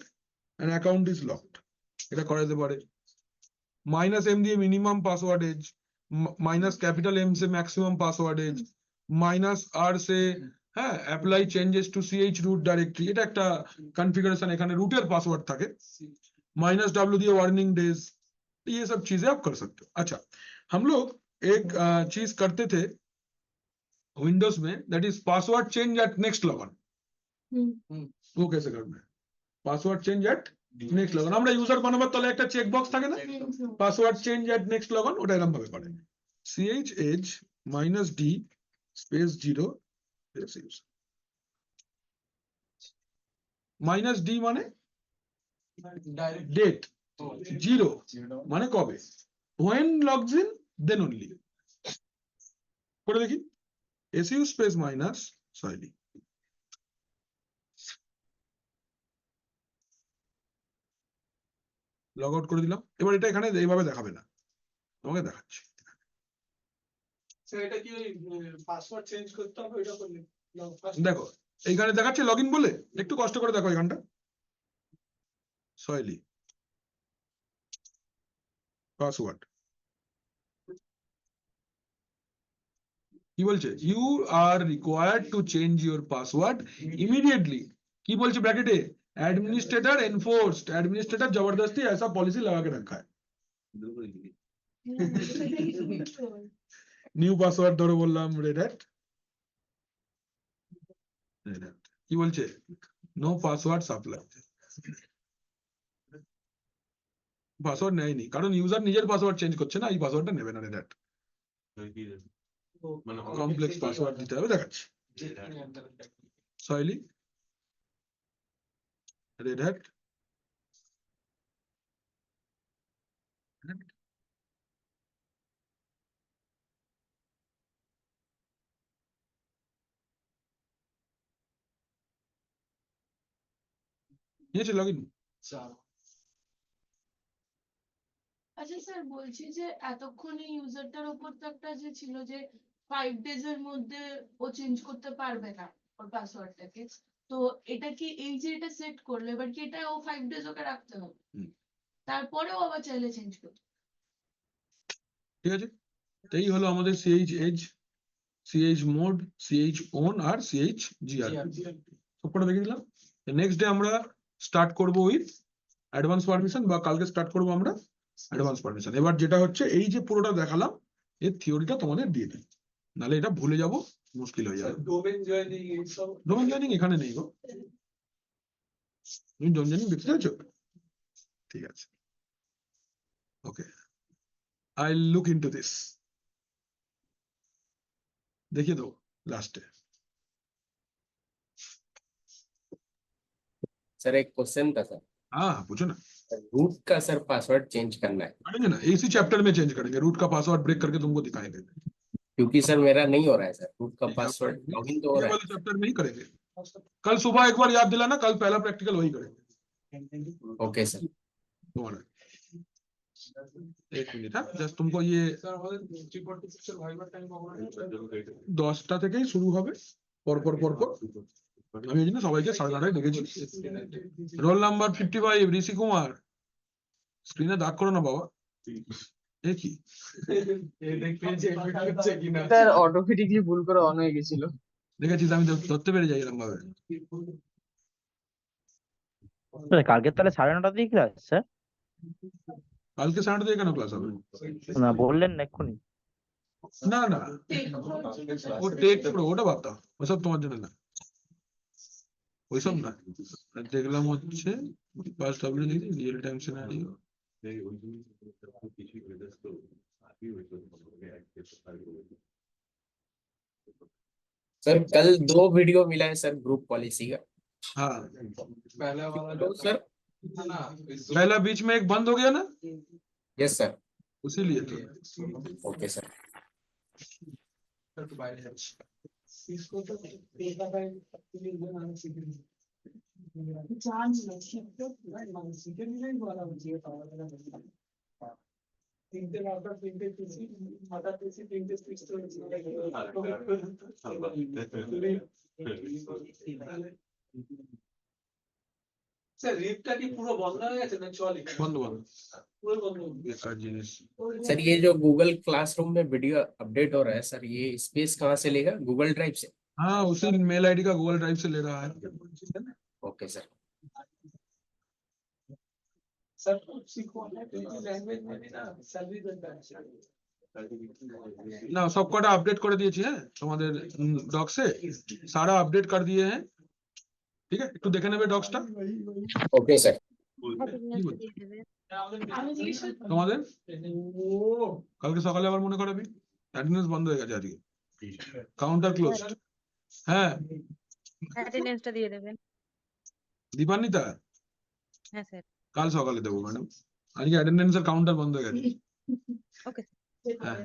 [SPEAKER 1] and account is locked, এটা করা যেতে পারে। माइनस एम दिए minimum password age, minus capital M से maximum password age, minus R से হ্যাঁ apply changes two CH root directory, এটা একটা কনফিগারেশন, এখানে রুটের পাসওয়ার্ড থাকে। माइनस डब्ल्यू दिए वार्निंग डेज, ये सब चीजें आप कर सकते हो। अच्छा, हम लोग एक चीज करते थे विंडोज में, that is password change at next login. वो कैसे करना है? पासवर्ड चेंज एट নেক্সট লগন, আমরা ইউজার বানাবার তলে একটা চেক বক্স থাকে না, পাসওয়ার্ড চেঞ্জ এট নেক্সট লগন, ওটা এরকম ভাবে করে chh minus D space 0 minus D মানে ডেট, 0 মানে কবে, when logs in then only, করে দেখি su space minus sorry log out করে দিলাম। এবার এটা এখানে এইভাবে দেখাবে না, তোমাকে দেখাচ্ছি,
[SPEAKER 10] স্যার এটা কি ওই পাসওয়ার্ড চেঞ্জ করতে হবে ওইটা করলে?
[SPEAKER 1] দেখো এইখানে দেখাচ্ছে লগইন বলে, একটু কষ্ট করে দেখো এখানটা, সয়লি পাসওয়ার্ড কি বলছে, you are required to change your password immediately, কি বলছে ব্র্যাকেটে, एडमिनिस्ट्रेटर एनफोर्स्ड, एडमिनिस्ट्रेटर जबरदस्ती ऐसा पॉलिसी लगा के रखा है। নিউ পাসওয়ার্ড ধরো বললাম রেড হ্যাট, কি বলছে, নো পাসওয়ার্ড সাপ্লাই, পাসওয়ার্ড নেয়নি কারণ ইউজার নিজের পাসওয়ার্ড চেঞ্জ করছে না, এই পাসওয়ার্ডটা নেবে না রেড হ্যাট,
[SPEAKER 2] মানে
[SPEAKER 1] কমপ্লেক্স পাসওয়ার্ড দিতে হবে, দেখাচ্ছি সয়লি রেড হ্যাট, নিয়েছে লগইন।
[SPEAKER 3] আচ্ছা স্যার, বলছি যে এতক্ষণে ইউজারটার উপর তো একটা যে ছিল যে 5 days এর মধ্যে ও চেঞ্জ করতে পারবে না ওর পাসওয়ার্ডটাকে, তো এটা কি এই যে এটা সেট করলো এবার কি এটা ও 5 ডেজ ওকে রাখতে হবে
[SPEAKER 1] হুম।
[SPEAKER 3] তারপরেও আবার চাইলে চেঞ্জ করতে
[SPEAKER 1] ঠিক আছে, তো এই হলো আমাদের CH age, CH mod, CH own আর সিএইচ জিআর সবকটা দেখে দিলাম। নেক্সট ডে আমরা স্টার্ট করব উইথ অ্যাডভান্স পারমিশন, বা কালকে স্টার্ট করব আমরা অ্যাডভান্স পারমিশন। এবার যেটা হচ্ছে এই যে পুরোটা দেখালাম এর থিওরিটা তোমাদের দিয়ে দিই, নাহলে এটা ভুলে যাব, মুশকিল হয়ে যাবে।
[SPEAKER 10] ডোমেন জয়েনিং এইসব
[SPEAKER 1] ডোমেন জয়েনিং এখানে নেই গো, তুমি ডোমেন জয়েনিং দেখতে চাইছো? ঠিক আছে, ওকে, আই লুক ইনটু দিস, দেখিয়ে দাও লাস্টে।
[SPEAKER 9] सर एक क्वेश्चन था सर,
[SPEAKER 1] हाँ पूछो ना।
[SPEAKER 9] रूट का सर पासवर्ड चेंज करना है
[SPEAKER 1] करेंगे ना, इसी चैप्टर में चेंज करेंगे, रूट का पासवर्ड ब्रेक करके तुमको दिखाएंगे।
[SPEAKER 9] क्योंकि सर मेरा नहीं हो रहा है सर, रूट का पासवर्ड लॉगिन तो हो
[SPEAKER 1] ये
[SPEAKER 9] रहा
[SPEAKER 1] वाले चैप्टर में ही करेंगे, कल सुबह एक बार याद दिलाना, कल पहला प्रैक्टिकल वही करेंगे
[SPEAKER 9] है। Okay sir.
[SPEAKER 1] तुम्हारा। एक मिनट, हाँ जस्ट तुमको ये
[SPEAKER 10] স্যার আমাদের 346 এর ভাইবার টাইম কখন আছে?
[SPEAKER 1] 10টা থেকেই শুরু হবে, পরপর পরপর। আমি এই জন্য সবাইকে 9:30 ডেকেছি। রোল নাম্বার 55 ঋষি কুমার, স্ক্রিনে দাগ করো না বাবা। এ কি
[SPEAKER 10] এই দেখবেন যে এডিট হচ্ছে কিনা
[SPEAKER 8] স্যার অটোমেটিকলি ভুল করে অন হয়ে গেছিল।
[SPEAKER 1] দেখেছিস, আমি ধরতে পেরে যাই এরকম ভাবে।
[SPEAKER 6] কালকে তাহলে 9:30 দিয়ে ক্লাস স্যার?
[SPEAKER 1] কালকে 9:30 থেকে কেন ক্লাস হবে?
[SPEAKER 6] না বললেন না এক্ষুনি।
[SPEAKER 1] না না, ও টেক প্রো, ওটা বাদ দাও, ওসব তোমার জন্য না, ওইসব না। দেখলাম হচ্ছে ফার্স্ট আপডেট দিয়েছি, রিয়েল টাইম সিনারিও।
[SPEAKER 9] सर कल 2 वीडियो मिला है सर ग्रुप पॉलिसी का,
[SPEAKER 1] हाँ,
[SPEAKER 10] पहला वाला
[SPEAKER 9] तो सर
[SPEAKER 10] ना
[SPEAKER 1] पहला बीच में एक बंद हो गया ना,
[SPEAKER 9] यस सर।
[SPEAKER 1] उसीलिए तो।
[SPEAKER 9] Okay sir.
[SPEAKER 10] একটু বাইরে যাচ্ছি সিসকো তো কলকাতায় আপনি জানেন সিকিউরিটি
[SPEAKER 3] জান না
[SPEAKER 10] সিকিউরিটি বলা হচ্ছে পাওয়া যায় না তিনটে রাউটার তিনটে পিসি মাথা পিসি তিনটে সুইচ তো স্যার রিপটা কি পুরো বন্ধ হয়ে গেছে না চলে?
[SPEAKER 1] बंद बंद,
[SPEAKER 10] পুরো বন্ধ
[SPEAKER 1] बेकार जिनिस।
[SPEAKER 9] सर ये जो गूगल क्लासरूम में वीडियो अपडेट हो रहा है सर, ये स्पेस कहाँ से लेगा? गूगल ड्राइव से?
[SPEAKER 1] हाँ, उसी मेल आईडी का गूगल ड्राइव से ले रहा है।
[SPEAKER 9] Okay sir.
[SPEAKER 10] सर सीखो ना लैंग्वेज में भी ना सर्विस देता है
[SPEAKER 1] ना सब कटा अपडेट कर दिए हैं তোমাদের ডক से, सारा अपडेट कर दिए हैं। ठीक है, একটু দেখে নেবে ডক্সটা।
[SPEAKER 9] Okay sir.
[SPEAKER 3] আমি জিজ্ঞেস
[SPEAKER 1] তোমাদের কালকে সকালে আবার মনে করাবি, অ্যাটেন্ডেন্স বন্ধ হয়ে গেছে আজকে, কাউন্টার ক্লোজড। হ্যাঁ,
[SPEAKER 7] অ্যাটেন্ডেন্সটা দিয়ে দেবেন।
[SPEAKER 1] দীপান্বিতা
[SPEAKER 7] হ্যাঁ স্যার।
[SPEAKER 1] কাল সকালে দেবো ম্যাডাম, আজকে অ্যাটেন্ডেন্সের কাউন্টার বন্ধ হয়ে গেছে।
[SPEAKER 7] ওকে।
[SPEAKER 1] হ্যাঁ।